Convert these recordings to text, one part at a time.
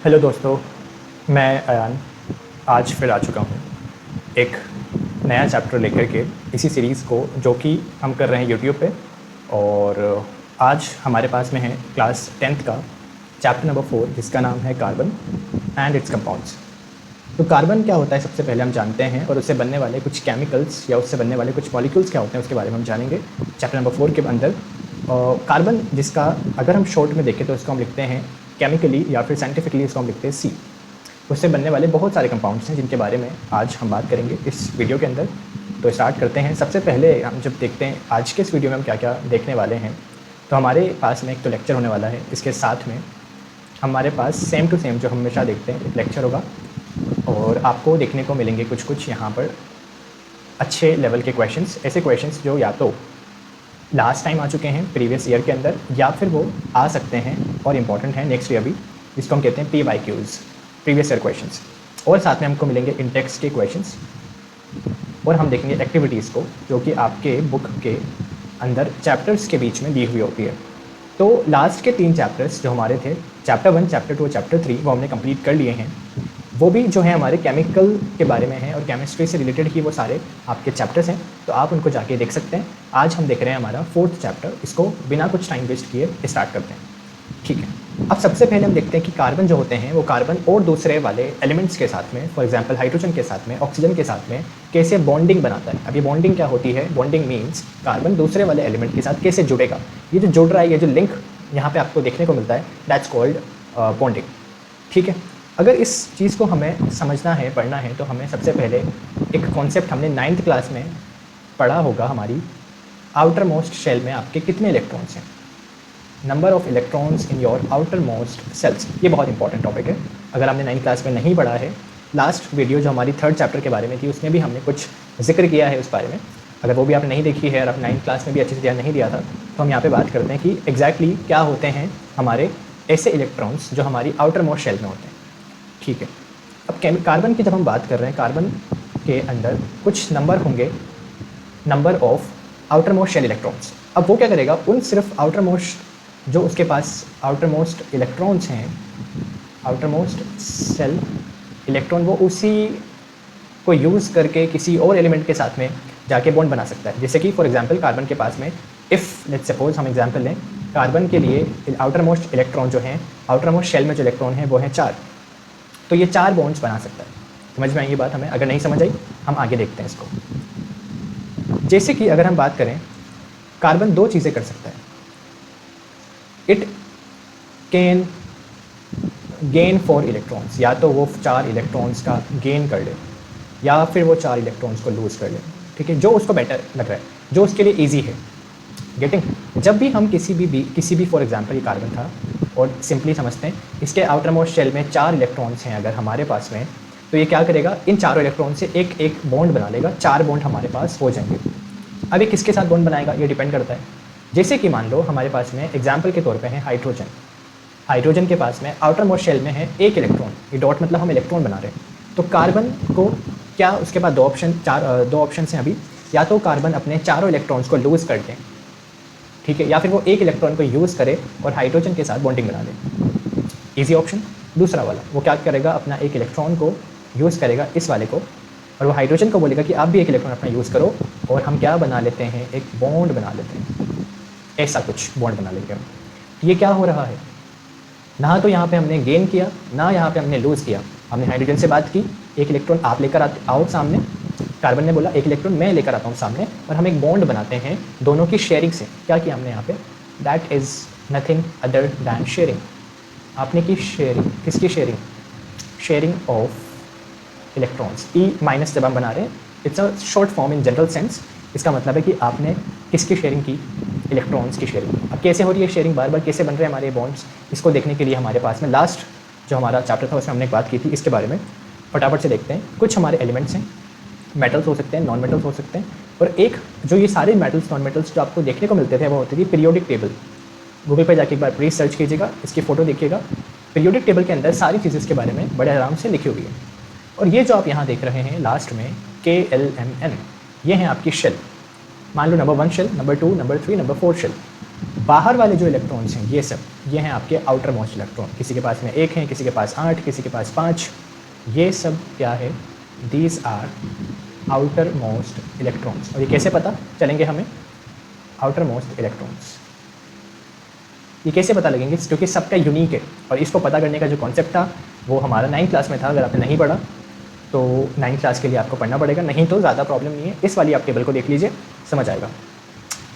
Hello दोस्तों, मैं अयान आज फिर आ चुका हूँ एक नया चैप्टर लेकर के इसी सीरीज़ को, जो कि हम कर रहे हैं यूट्यूब पे। और आज हमारे पास में है क्लास 10th का चैप्टर नंबर 4, जिसका नाम है कार्बन एंड इट्स कंपाउंड्स। तो कार्बन क्या होता है सबसे पहले हम जानते हैं, और उससे बनने वाले कुछ केमिकल्स या उससे बनने वाले कुछ मॉलिक्यूल्स क्या होते हैं उसके बारे में हम जानेंगे चैप्टर नंबर 4 के अंदर। कार्बन, जिसका अगर हम शॉर्ट में देखें तो इसको हम लिखते हैं केमिकली या फिर साइंटिफिकली इसको हम लिखते हैं सी। उससे बनने वाले बहुत सारे कंपाउंड्स हैं जिनके बारे में आज हम बात करेंगे इस वीडियो के अंदर। तो स्टार्ट करते हैं। सबसे पहले हम जब देखते हैं आज के इस वीडियो में हम क्या क्या देखने वाले हैं, तो हमारे पास में एक तो लेक्चर होने वाला है। इसके साथ में हमारे पास सेम टू सेम जो हम हमेशा देखते हैं एक लेक्चर होगा, और आपको देखने को मिलेंगे कुछ कुछ यहाँ पर अच्छे लेवल के क्वेश्चंस, ऐसे क्वेश्चंस जो या तो लास्ट टाइम आ चुके हैं प्रीवियस ईयर के अंदर, या फिर वो आ सकते हैं और इम्पॉर्टेंट है नेक्स्ट ईयर भी, जिसको हम कहते हैं PYQs, प्रीवियस ईयर क्वेश्चंस। और साथ में हमको मिलेंगे इंटेक्स के क्वेश्चंस, और हम देखेंगे एक्टिविटीज़ को जो कि आपके बुक के अंदर चैप्टर्स के बीच में दी हुई होती है। तो लास्ट के 3 चैप्टर्स जो हमारे थे, चैप्टर 1, चैप्टर 2, चैप्टर 3, वो हमने कंप्लीट कर लिए हैं। वो भी जो है हमारे केमिकल के बारे में है और केमिस्ट्री से रिलेटेड ही वो सारे आपके चैप्टर्स हैं, तो आप उनको जाके देख सकते हैं। आज हम देख रहे हैं हमारा 4th चैप्टर। इसको बिना कुछ टाइम वेस्ट किए स्टार्ट करते हैं, ठीक है। अब सबसे पहले हम देखते हैं कि कार्बन जो होते हैं वो कार्बन और दूसरे वाले एलिमेंट्स के साथ में, फॉर एग्जांपल हाइड्रोजन के साथ में, ऑक्सीजन के साथ में कैसे बॉन्डिंग बनाता है। अब ये बॉन्डिंग क्या होती है? बॉन्डिंग मीन्स कार्बन दूसरे वाले एलिमेंट के साथ कैसे जुड़ेगा। ये जो जुड़ रहा है, ये जो लिंक यहाँ पे आपको देखने को मिलता है, दैट्स कॉल्ड बॉन्डिंग, ठीक है। अगर इस चीज़ को हमें समझना है, पढ़ना है, तो हमें सबसे पहले एक कॉन्सेप्ट हमने 9th क्लास में पढ़ा होगा, हमारी आउटर मोस्ट शेल में आपके कितने इलेक्ट्रॉन्स हैं, number of electrons in your outermost cells. ये बहुत इंपॉर्टेंट टॉपिक है। अगर आपने 9th क्लास में नहीं पढ़ा है, लास्ट वीडियो जो हमारी 3rd चैप्टर के बारे में थी, उसमें भी हमने कुछ जिक्र किया है उस बारे में। अगर वो भी आपने नहीं देखी है और आप 9th क्लास में भी अच्छे से ध्यान नहीं दिया था, तो हम यहाँ पे बात करते हैं कि एग्जैक्टली क्या होते हैं हमारे ऐसे इलेक्ट्रॉन्स जो हमारी आउटर मोस्ट शेल में होते हैं, ठीक है। अब कार्बन की जब हम बात कर रहे हैं, कार्बन के अंदर कुछ नंबर होंगे, number of outermost shell electrons. अब वो क्या करेगा, उन सिर्फ आउटर मोस्ट जो उसके पास आउटर मोस्ट इलेक्ट्रॉन्स हैं, आउटर मोस्ट शेल इलेक्ट्रॉन, वो उसी को यूज़ करके किसी और एलिमेंट के साथ में जाके बॉन्ड बना सकता है। जैसे कि फॉर एग्जांपल कार्बन के पास में, इफ़ लेट्स सपोज हम एग्जांपल लें, कार्बन के लिए आउटर मोस्ट इलेक्ट्रॉन जो हैं, आउटर मोस्ट शेल में जो इलेक्ट्रॉन है वो हैं 4, तो ये 4 बॉन्ड्स बना सकता है। समझ में आई ये बात हमें? अगर नहीं समझ आई, हम आगे देखते हैं इसको। जैसे कि अगर हम बात करें, कार्बन 2 चीज़ें कर सकता है। इट कैन गेन 4 इलेक्ट्रॉन्स, या तो वो 4 इलेक्ट्रॉन्स का गेन कर ले, या फिर वो 4 इलेक्ट्रॉन्स को लूज़ कर ले, ठीक है, जो उसको बेटर लग रहा है, जो उसके लिए ईजी है। गेटिंग? जब भी हम किसी भी फॉर एग्जांपल ये कार्बन था, और सिंपली समझते हैं, इसके आउटर मोस्ट शेल में 4 इलेक्ट्रॉन्स हैं अगर हमारे पास में, तो ये क्या करेगा, इन चारों इलेक्ट्रॉन से एक एक बॉन्ड बना लेगा, 4 बॉन्ड हमारे पास हो जाएंगे। अब ये किसके साथ बॉन्ड बनाएगा, ये डिपेंड करता है। जैसे कि मान लो हमारे पास में एग्जाम्पल के तौर पर है हाइड्रोजन। हाइड्रोजन के पास में आउटर मोस्ट शेल में है 1 इलेक्ट्रॉन, ये डॉट मतलब हम इलेक्ट्रॉन बना रहे हैं। तो कार्बन को क्या, उसके पास 2 ऑप्शन हैं अभी, या तो कार्बन अपने चारों इलेक्ट्रॉन्स को लूज़ कर दें, ठीक है, या फिर वो 1 इलेक्ट्रॉन को यूज़ करे और हाइड्रोजन के साथ बॉन्डिंग बना ले। Easy option. दूसरा वाला, वो क्या करेगा, अपना 1 इलेक्ट्रॉन को यूज़ करेगा, इस वाले को, और वो हाइड्रोजन को बोलेगा कि आप भी 1 इलेक्ट्रॉन अपना यूज़ करो, और हम क्या बना लेते हैं, एक बॉन्ड बना लेते हैं, ऐसा कुछ बॉन्ड बना लेंगे हम। ये क्या हो रहा है, ना तो यहाँ पे हमने गेन किया, ना यहाँ पे हमने लूज़ किया। हमने हाइड्रोजन से बात की, 1 इलेक्ट्रॉन आप लेकर आओ सामने, कार्बन ने बोला 1 इलेक्ट्रॉन मैं लेकर आता हूँ सामने, और हम एक बॉन्ड बनाते हैं दोनों की शेयरिंग से। क्या किया हमने यहाँ पे, that is nothing other than sharing. आपने की शेयरिंग, किसकी sharing, sharing of electrons. E minus जब हम बना रहे हैं, it's a short form in general sense. इसका मतलब है कि आपने किसकी शेयरिंग की, इलेक्ट्रॉन्स की शेयरिंग। अब कैसे हो रही है शेयरिंग, बार बार कैसे बन रहे हैं हमारे बॉन्ड्स, इसको देखने के लिए हमारे पास में लास्ट जो हमारा चैप्टर था उसमें हमने एक बात की थी, इसके बारे में फटाफट से देखते हैं। कुछ हमारे एलिमेंट्स हैं, मेटल्स हो सकते हैं, नॉन मेटल्स हो सकते हैं, और एक जो ये सारे मेटल्स नॉन मेटल्स जो आपको देखने को मिलते थे, वो होती थी पीरियोडिक टेबल। गूगल पर जाके एक बार प्लीज़ सर्च कीजिएगा, इसकी फ़ोटो देखिएगा। पीरियोडिक टेबल के अंदर सारी चीज़ें इसके बारे में बड़े आराम से लिखी हुई है। और ये जो आप यहाँ देख रहे हैं लास्ट में KLMN, ये हैं आपकी शेल। मान लो number 1 shell, number 2, number 3, number 4 shell. बाहर वाले जो इलेक्ट्रॉन्स हैं, ये सब ये हैं आपके आउटर मोस्ट इलेक्ट्रॉन। किसी के पास में 1 है, किसी के पास 8, किसी के पास 5। ये सब क्या है? These are outermost electrons. और ये कैसे पता चलेंगे हमें? आउटर मोस्ट इलेक्ट्रॉन्स ये कैसे पता लगेंगे? क्योंकि सबका यूनिक है, और इसको पता करने का जो कॉन्सेप्ट था वो हमारा 9th क्लास में था। अगर आपने नहीं पढ़ा तो 9th क्लास के लिए आपको पढ़ना पड़ेगा, नहीं तो ज़्यादा प्रॉब्लम नहीं है। इस वाली आप टेबल को देख लीजिए, समझ आएगा।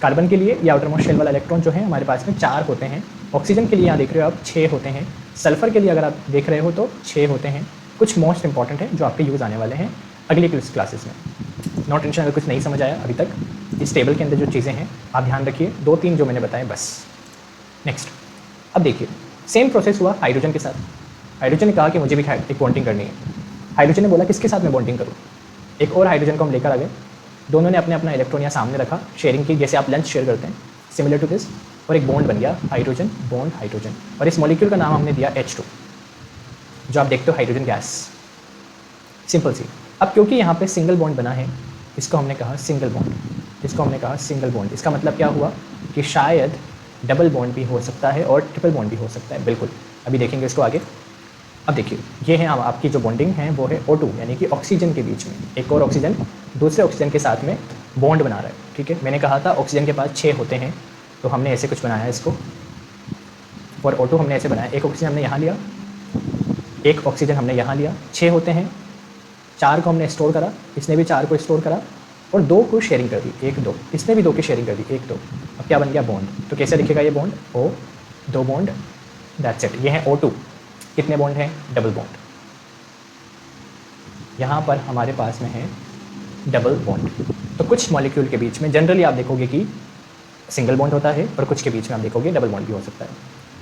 कार्बन के लिए ये आउटर मोस्ट शेल वाला इलेक्ट्रॉन जो है हमारे पास में 4 होते हैं। ऑक्सीजन के लिए यहाँ देख रहे हो आप 6 होते हैं। सल्फर के लिए अगर आप देख रहे हो तो 6 होते हैं। कुछ मोस्ट इंपॉर्टेंट है जो आपके यूज़ आने वाले हैं अगली क्लासेस में। नो टेंशन, अगर कुछ नहीं समझ आया अभी तक, इस टेबल के अंदर जो चीज़ें हैं आप ध्यान रखिए, 2-3 जो मैंने बताए बस। नेक्स्ट, अब देखिए सेम प्रोसेस हुआ हाइड्रोजन के साथ। हाइड्रोजन ने कहा कि मुझे भी एक बॉन्डिंग करनी है। हाइड्रोजन ने बोला किसके साथ मैं बॉन्डिंग करूँ? एक और हाइड्रोजन को हम लेकर आ गए, दोनों ने अपने अपना इलेक्ट्रॉन यहाँ सामने रखा, शेयरिंग की, जैसे आप लंच शेयर करते हैं, सिमिलर टू दिस, और एक बॉन्ड बन गया हाइड्रोजन बॉन्ड हाइड्रोजन। और इस मॉलिक्यूल का नाम हमने दिया H2, जो आप देखते हो हाइड्रोजन गैस, सिंपल सी। अब क्योंकि यहाँ पे सिंगल बॉन्ड बना है, इसको हमने कहा सिंगल बॉन्ड, इसको हमने कहा सिंगल बॉन्ड। इसका मतलब क्या हुआ कि शायद डबल बॉन्ड भी हो सकता है और ट्रिपल बॉन्ड भी हो सकता है, बिल्कुल अभी देखेंगे इसको आगे। अब देखिए ये है आपकी जो बॉन्डिंग है वो है O2, यानी कि ऑक्सीजन के बीच में एक और ऑक्सीजन दूसरे ऑक्सीजन के साथ में बॉन्ड बना रहा है, ठीक है। मैंने कहा था ऑक्सीजन के पास 6 होते हैं, तो हमने ऐसे कुछ बनाया इसको, और O2 हमने ऐसे बनाया। एक ऑक्सीजन हमने यहाँ लिया, एक ऑक्सीजन हमने यहाँ लिया, 6 होते हैं, 4 को हमने स्टोर करा, इसने भी 4 को स्टोर करा, और 2 को शेयरिंग कर दी, 1 2, इसने भी 2 की शेयरिंग कर दी, 1 2। अब क्या बन गया? बॉन्ड। तो कैसे दिखेगा ये bond? O 2 bond, that's it. ये है O2। कितने बॉन्ड हैं? Double bond. यहाँ पर हमारे पास में है डबल बॉन्ड। तो कुछ मॉलिक्यूल के बीच में जनरली आप देखोगे कि सिंगल बॉन्ड होता है, और कुछ के बीच में आप देखोगे डबल बॉन्ड भी हो सकता है।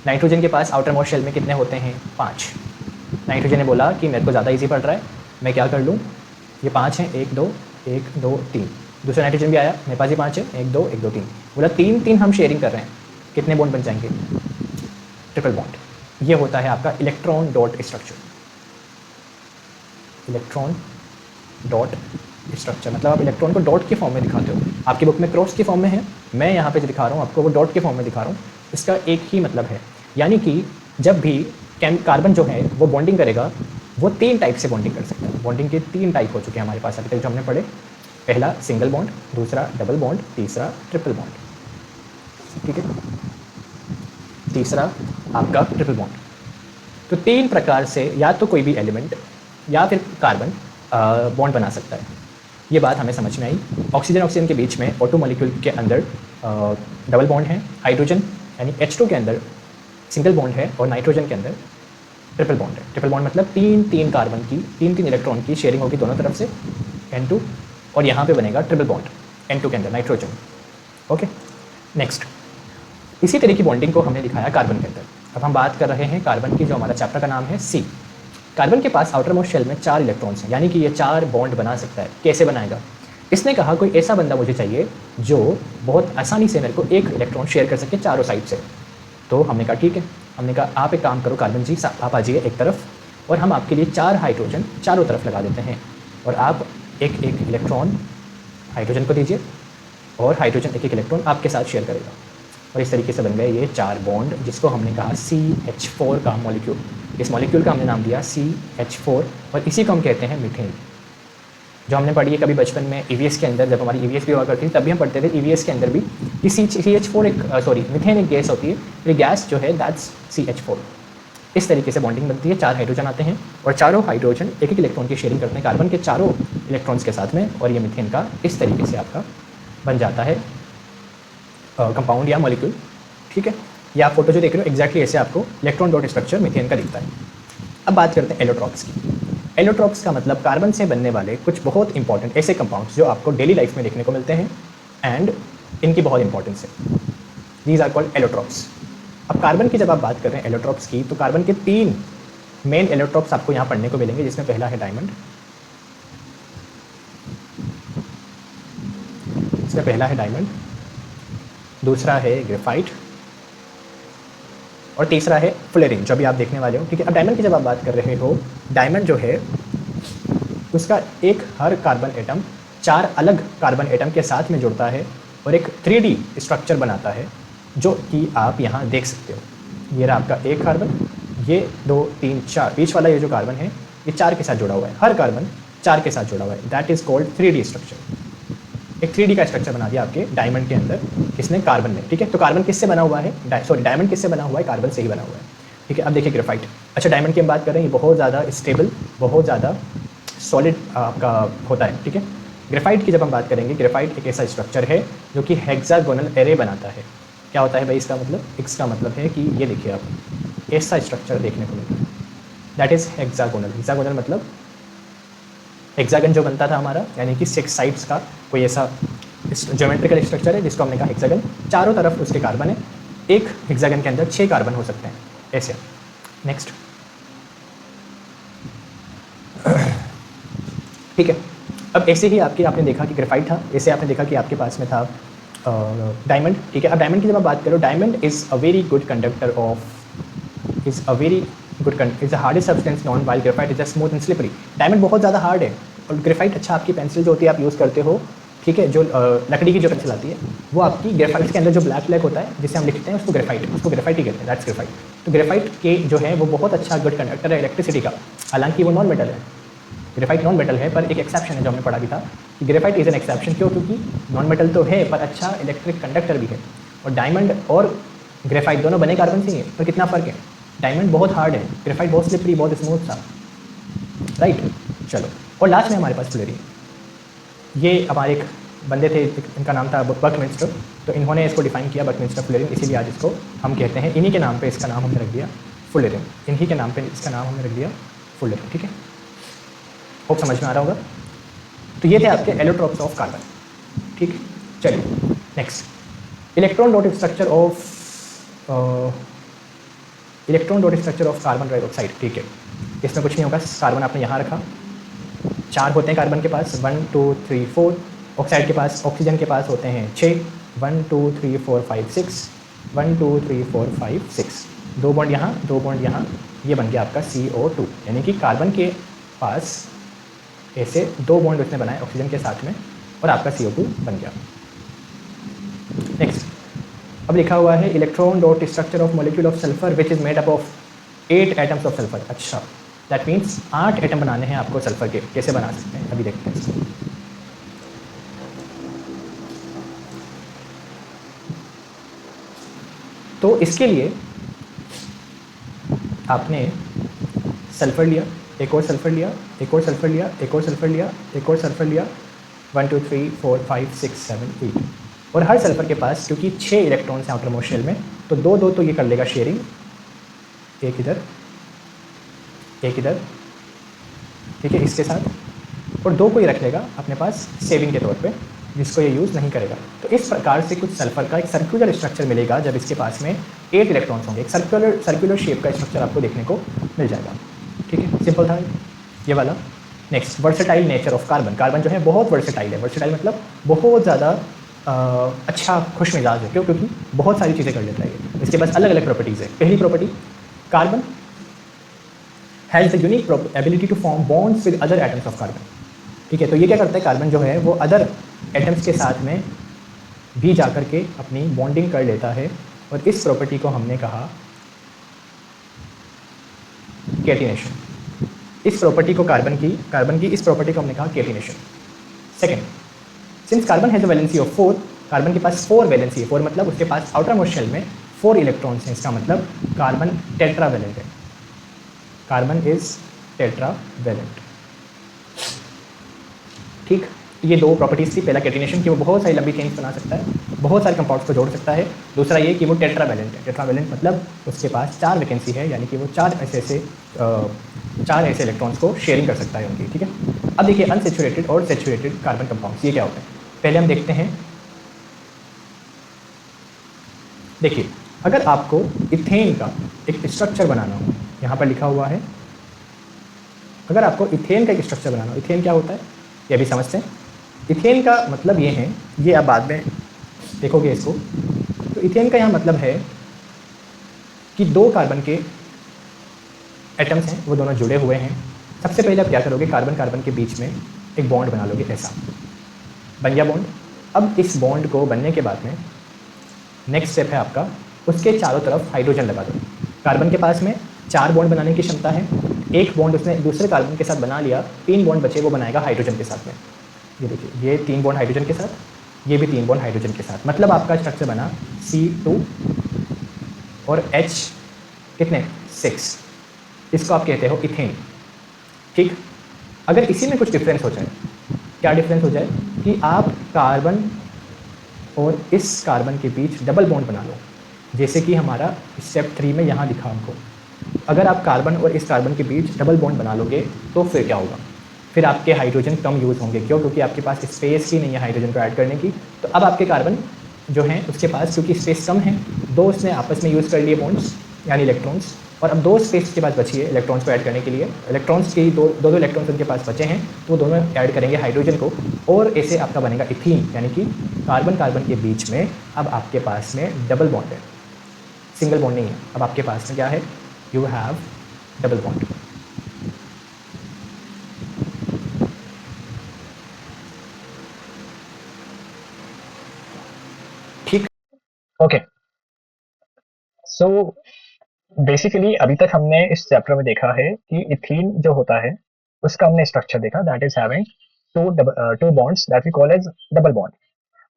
नाइट्रोजन के पास आउटर मोस्ट शेल में कितने होते हैं? 5। नाइट्रोजन ने बोला कि मेरे को ज़्यादा ईजी पड़ रहा है, मैं क्या कर लूँ, ये 5 हैं, 1 2 1 2 3। दूसरा नाइट्रोजन भी आया, मेरे पास ये 5 है, 1 2 1 2 3। बोला 3 3 हम शेयरिंग कर रहे हैं, कितने बॉन्ड बन जाएंगे? Triple bond. ये होता है आपका electron dot structure. Electron dot structure मतलब आप इलेक्ट्रॉन को डॉट के फॉर्म में दिखाते हो। आपकी बुक में क्रॉस के फॉर्म में है, मैं यहाँ पे जो दिखा रहा हूँ आपको वो डॉट के फॉर्म में दिखा रहा हूँ। इसका एक ही मतलब है, यानी कि जब भी कार्बन जो है वो बॉन्डिंग करेगा, वो 3 टाइप से बॉन्डिंग कर सकता है। बॉन्डिंग के 3 टाइप हो चुके हैं हमारे पास अभी तक जो हमने पढ़े। पहला सिंगल बॉन्ड, दूसरा डबल बॉन्ड, तीसरा ट्रिपल बॉन्ड, ठीक है, तीसरा आपका ट्रिपल बॉन्ड। तो 3 प्रकार से या तो कोई भी एलिमेंट या फिर कार्बन बॉन्ड बना सकता है। ये बात हमें समझ में आई। ऑक्सीजन के बीच में O2 मॉलिक्यूल के अंदर डबल बॉन्ड है, हाइड्रोजन यानी H2 के अंदर सिंगल बॉन्ड है, और नाइट्रोजन के अंदर ट्रिपल बॉन्ड है। ट्रिपल बॉन्ड मतलब 3 कार्बन की 3 इलेक्ट्रॉन की शेयरिंग होगी दोनों तरफ से, N2, और यहाँ पे बनेगा ट्रिपल बॉन्ड N2 के अंदर नाइट्रोजन। ओके, नेक्स्ट इसी तरह की बॉन्डिंग को हमने दिखाया कार्बन के अंदर। अब हम बात कर रहे हैं कार्बन की, जो हमारा चैप्टर का नाम है C। कार्बन के पास आउटर मोस्ट शेल में 4 इलेक्ट्रॉन्स हैं, यानी कि ये 4 बॉन्ड बना सकता है। कैसे बनाएगा? इसने कहा कोई ऐसा बंदा मुझे चाहिए जो बहुत आसानी से मेरे को एक इलेक्ट्रॉन शेयर कर सके चारों साइड से। तो हमने कहा ठीक है, हमने कहा आप एक काम करो कार्बन जी, आप आ जाइए एक तरफ, और हम आपके लिए 4 हाइड्रोजन चारों तरफ लगा देते हैं, और आप एक एक इलेक्ट्रॉन हाइड्रोजन को दीजिए, और हाइड्रोजन एक एक इलेक्ट्रॉन आपके साथ शेयर करेगा। और इस तरीके से बन गए ये 4 बॉन्ड, जिसको हमने कहा CH4 का मॉलिक्यूल। इस मॉलिक्यूल का हमने नाम दिया CH4, और इसी को हम कहते हैं मीथेन। जो हमने पढ़ी है कभी बचपन में EVS के अंदर, जब हमारी EVS भी हुआ करती थी तभी हम पढ़ते थे EVS के अंदर भी कि CH4 मीथेन एक गैस होती है। ये गैस जो है दैट्स CH4। इस तरीके से बॉन्डिंग बनती है, 4 हाइड्रोजन आते हैं, और चारों हाइड्रोजन एक एक इलेक्ट्रॉन की शेयरिंग करते हैं कार्बन के चारों इलेक्ट्रॉन्स के साथ में, और ये मीथेन का इस तरीके से आपका बन जाता है कंपाउंड या मॉलिक्यूल, ठीक है। ये आप फोटो जो देख रहे हो एग्जैक्टली ऐसे आपको इलेक्ट्रॉन डॉट स्ट्रक्चर मीथेन का दिखता है। अब बात करते हैं एलोट्रॉप्स की। एलोट्रॉप्स का मतलब कार्बन से बनने वाले कुछ बहुत इंपॉर्टेंट ऐसे कंपाउंड्स जो आपको डेली लाइफ में देखने को मिलते हैं, एंड इनकी बहुत इंपॉर्टेंस है। These are called allotropes. अब कार्बन की जब आप बात कर रहे हैं एलोट्रॉप्स की, तो कार्बन के 3 मेन एलोट्रॉप्स आपको यहाँ पढ़ने को मिलेंगे, जिसमें पहला है डायमंड, इसमें पहला है डायमंड, दूसरा है ग्रेफाइट, और तीसरा है फ्लेरिन, जो अभी आप देखने वाले हो, ठीक है। अब डायमंड की जब आप बात कर रहे हो, डायमंड जो है उसका एक हर कार्बन एटम 4 अलग कार्बन एटम के साथ में जुड़ता है, और एक 3D स्ट्रक्चर बनाता है, जो कि आप यहाँ देख सकते हो। ये रहा आपका एक कार्बन, ये 2 3 4, बीच वाला ये जो कार्बन है ये 4 के साथ जुड़ा हुआ है, हर कार्बन 4 के साथ जुड़ा हुआ है। That is called 3D structure. एक 3D का स्ट्रक्चर बना दिया आपके डायमंड के अंदर, किसने? कार्बन ने। ठीक है, तो कार्बन किससे बना हुआ है? सॉरी, डायमंड किससे बना हुआ है? कार्बन से ही बना हुआ है। ठीक है, अब देखिए ग्रेफाइट। अच्छा, डायमंड की हम बात कर रहे हैं, ये बहुत ज़्यादा स्टेबल, बहुत ज़्यादा सॉलिड आपका होता है। ठीक है, ग्रेफाइट की जब हम बात करेंगे, ग्रेफाइट एक ऐसा स्ट्रक्चर है जो कि हेक्सागोनल एरे बनाता है। क्या होता है भाई इसका मतलब? इसका मतलब है कि ये देखिए आप ऐसा स्ट्रक्चर देखने को मिलता है, दैट इज़ हेक्सागोनल। हेक्सागोनल मतलब हेक्सागन जो बनता था हमारा, यानी कि 6 साइड्स का कोई ऐसा ज्योमेट्रिकल स्ट्रक्चर है जिसको हमने कहा हेक्सागन। चारों तरफ उसके कार्बन है, एक हेक्सागन के अंदर 6 कार्बन हो सकते हैं ऐसे। नेक्स्ट, ठीक है, अब ऐसे ही आपने देखा कि ग्रेफाइट था, ऐसे आपने देखा कि आपके पास में था डायमंड। ठीक है, अब डायमंड की जब आप बात करो, diamond is a very good conductor of is a hardest substance non, while graphite is a smooth and slippery. Diamond बहुत ज़्यादा हार्ड है और ग्रेफाइट, अच्छा आपकी पेंसिल जो होती है आप यूज़ करते हो, ठीक है, जो लकड़ी की जो पेंसिल आती है वो आपकी ग्रेफाइट के अंदर जो ब्लैक होता है जिसे हम लिखते हैं उसको ग्रेफाइट ही कहते हैं, दैट्स ग्रेफाइट। तो ग्रेफाइट के जो है वो बहुत अच्छा गुड कंडक्टर है इलेक्ट्रिसिटी का, हालांकि वो नॉन मेटल है। ग्रेफाइट नॉन मेटल है, पर एक एक्सेप्शन है जो हमने पढ़ा भी था कि ग्रेफाइट इज़ एन एक्सेप्शन। क्यों? क्योंकि नॉन मेटल तो है पर अच्छा इलेक्ट्रिक कंडक्टर भी है। और डायमंड और ग्रेफाइट दोनों बने कार्बन से ही है, पर कितना फ़र्क है? डायमंड बहुत हार्ड है, ग्रेफाइट बहुत स्लिपरी, बहुत स्मूथ था, राइट। चलो, और लास्ट में हमारे पास फ्लोरीन। ये हमारे एक बंदे थे, इनका नाम था बकमिंस्टर, तो इन्होंने इसको डिफाइन किया बकमिंस्टर फ्लोरीन, इसीलिए आज इसको हम कहते हैं, इन्हीं के नाम पे इसका नाम हमने रख दिया फ्लोरीन, इन्हीं के नाम पे इसका नाम हमने रख दिया फ्लोरीन। ठीक है, होप समझ में आ रहा होगा। तो ये थे आपके एलोट्रोप्स ऑफ कार्बन। ठीक है, चलिए next, electron dot structure of carbon dioxide. ठीक है, इसमें कुछ नहीं होगा, कार्बन आपने यहाँ रखा, 4 होते हैं कार्बन के पास, 1 2 3 4। ऑक्साइड के पास, ऑक्सीजन के पास होते हैं 6, 1 2 3 4 5 6, 1 2 3 4 5 6। 2 बॉन्ड यहाँ, 2 बॉन्ड यहाँ, ये बन गया आपका CO2, यानी कि कार्बन के पास ऐसे 2 बॉन्ड उसने बनाए ऑक्सीजन के साथ में और आपका CO2 बन गया। नेक्स्ट, अब लिखा हुआ है electron dot structure of molecule of sulphur which is made up of 8 atoms of sulphur. अच्छा, दैट मीन्स 8 एटम बनाने हैं आपको सल्फर के। कैसे बना सकते हैं अभी देखते हैं इसको। तो इसके लिए आपने सल्फर लिया, एक और सल्फर लिया, एक और सल्फर लिया, एक और सल्फर लिया, एक और सल्फर लिया, 1 2 3 4 5 6 7 8। और हर सल्फर के पास क्योंकि 6 इलेक्ट्रॉन्स हैं आउटर मोस्ट शेल में, तो 2 2 तो ये कर लेगा शेयरिंग, एक इधर एक इधर, ठीक है, इसके साथ, और 2 को ये रख लेगा अपने पास सेविंग के तौर पे, जिसको ये यूज़ नहीं करेगा। तो इस प्रकार से कुछ सल्फर का एक सर्कुलर स्ट्रक्चर मिलेगा जब इसके पास में 8 इलेक्ट्रॉन्स होंगे। एक सर्कुलर शेप का स्ट्रक्चर आपको देखने को मिल जाएगा। ठीक है, सिंपल था ये वाला। Next, versatile nature of carbon. Carbon जो है बहुत वर्सेटाइल है। वर्सेटाइल मतलब बहुत ज़्यादा अच्छा खुश मिजाज है। क्यों? क्योंकि बहुत सारी चीज़ें कर लेता है ये। इसके पास अलग अलग प्रॉपर्टीज़ है। पहली property, carbon has the unique ability to form bonds with other atoms of carbon. ठीक है, तो ये क्या करता है, कार्बन जो है वो अदर एटम्स के साथ में भी जाकर के अपनी बॉन्डिंग कर लेता है, और इस प्रॉपर्टी को हमने कहा कैटिनेशन। इस प्रॉपर्टी को कार्बन की इस प्रॉपर्टी को हमने कहा catenation. Second, since carbon has a valency of 4, carbon के पास 4 वैलेंसी है। 4 मतलब उसके पास आउटर मोस्ट शेल में 4 इलेक्ट्रॉन्स हैं। इसका मतलब कार्बन टेट्रावैलेंट है। Carbon is tetravalent. ठीक, ये 2 प्रॉपर्टीज़ थी। पहला कैटिनेशन की वो बहुत सारी लंबी चेन्स बना सकता है, बहुत सारे कंपाउंड्स को जोड़ सकता है। दूसरा ये कि वो टेट्रावैलेंट है। टेट्रावैलेंट मतलब उसके पास 4 वैकेंसी है, यानी कि वो 4 ऐसे इलेक्ट्रॉन्स को शेयरिंग कर सकता है उनकी। ठीक है, अब देखिए अनसेचुरेटेड और सेचुरेटेड कार्बन कंपाउंड्स ये क्या होते हैं, पहले हम देखते हैं। देखिए, अगर आपको इथेन का एक स्ट्रक्चर बनाना हो, यहाँ पर लिखा हुआ है, अगर आपको इथेन का एक स्ट्रक्चर बनाना हो, इथेन क्या होता है ये भी समझते हैं। इथेन का मतलब ये है, ये आप बाद में देखोगे इसको। तो इथेन का यहाँ मतलब है कि 2 कार्बन के एटम्स हैं, वो दोनों जुड़े हुए हैं। सबसे पहले आप क्या करोगे, कार्बन कार्बन के बीच में एक बॉन्ड बना लोगे, ऐसा बन गया बॉन्ड। अब इस बॉन्ड को बनने के बाद में नेक्स्ट स्टेप है आपका, उसके चारों तरफ हाइड्रोजन लगा दो। कार्बन के पास में 4 बॉन्ड बनाने की क्षमता है, एक बॉन्ड उसने दूसरे कार्बन के साथ बना लिया, 3 बॉन्ड बचे वो बनाएगा हाइड्रोजन के साथ में। ये देखिए, ये 3 बॉन्ड हाइड्रोजन के साथ, ये भी 3 बॉन्ड हाइड्रोजन के साथ, मतलब आपका स्ट्रक्चर बना C2 और H कितने 6, इसको आप कहते हो इथेन। ठीक, अगर इसी में कुछ डिफरेंस हो जाए, क्या डिफरेंस हो जाए कि आप कार्बन और इस कार्बन के बीच डबल बॉन्ड बना लो, जैसे कि हमारा स्टेप 3 में यहाँ दिखा हमको। अगर आप कार्बन और इस कार्बन के बीच डबल बॉन्ड बना लोगे तो फिर क्या होगा, फिर आपके हाइड्रोजन कम यूज़ होंगे। क्यों? क्योंकि आपके पास स्पेस ही नहीं है हाइड्रोजन को ऐड करने की। तो अब आपके कार्बन जो हैं उसके पास, क्योंकि स्पेस कम है, दो उसने आपस में यूज़ कर लिए बॉन्ड्स यानी इलेक्ट्रॉन्स, और अब 2 स्पेस के पास बची है इलेक्ट्रॉन्स को ऐड करने के लिए। इलेक्ट्रॉन्स की दो इलेक्ट्रॉन्स उनके पास बचे हैं, तो वो दोनों ऐड करेंगे हाइड्रोजन को, और ऐसे आपका बनेगा इथीन, यानी कि कार्बन कार्बन के बीच में अब आपके पास में डबल बॉन्ड है, सिंगल बॉन्ड नहीं है। अब आपके पास में क्या है, यू हैव डबल बॉन्ड। ठीक, ओके। सो बेसिकली अभी तक हमने इस चैप्टर में देखा है कि इथीन जो होता है उसका हमने स्ट्रक्चर देखा, that is having two bonds that we call as double bond.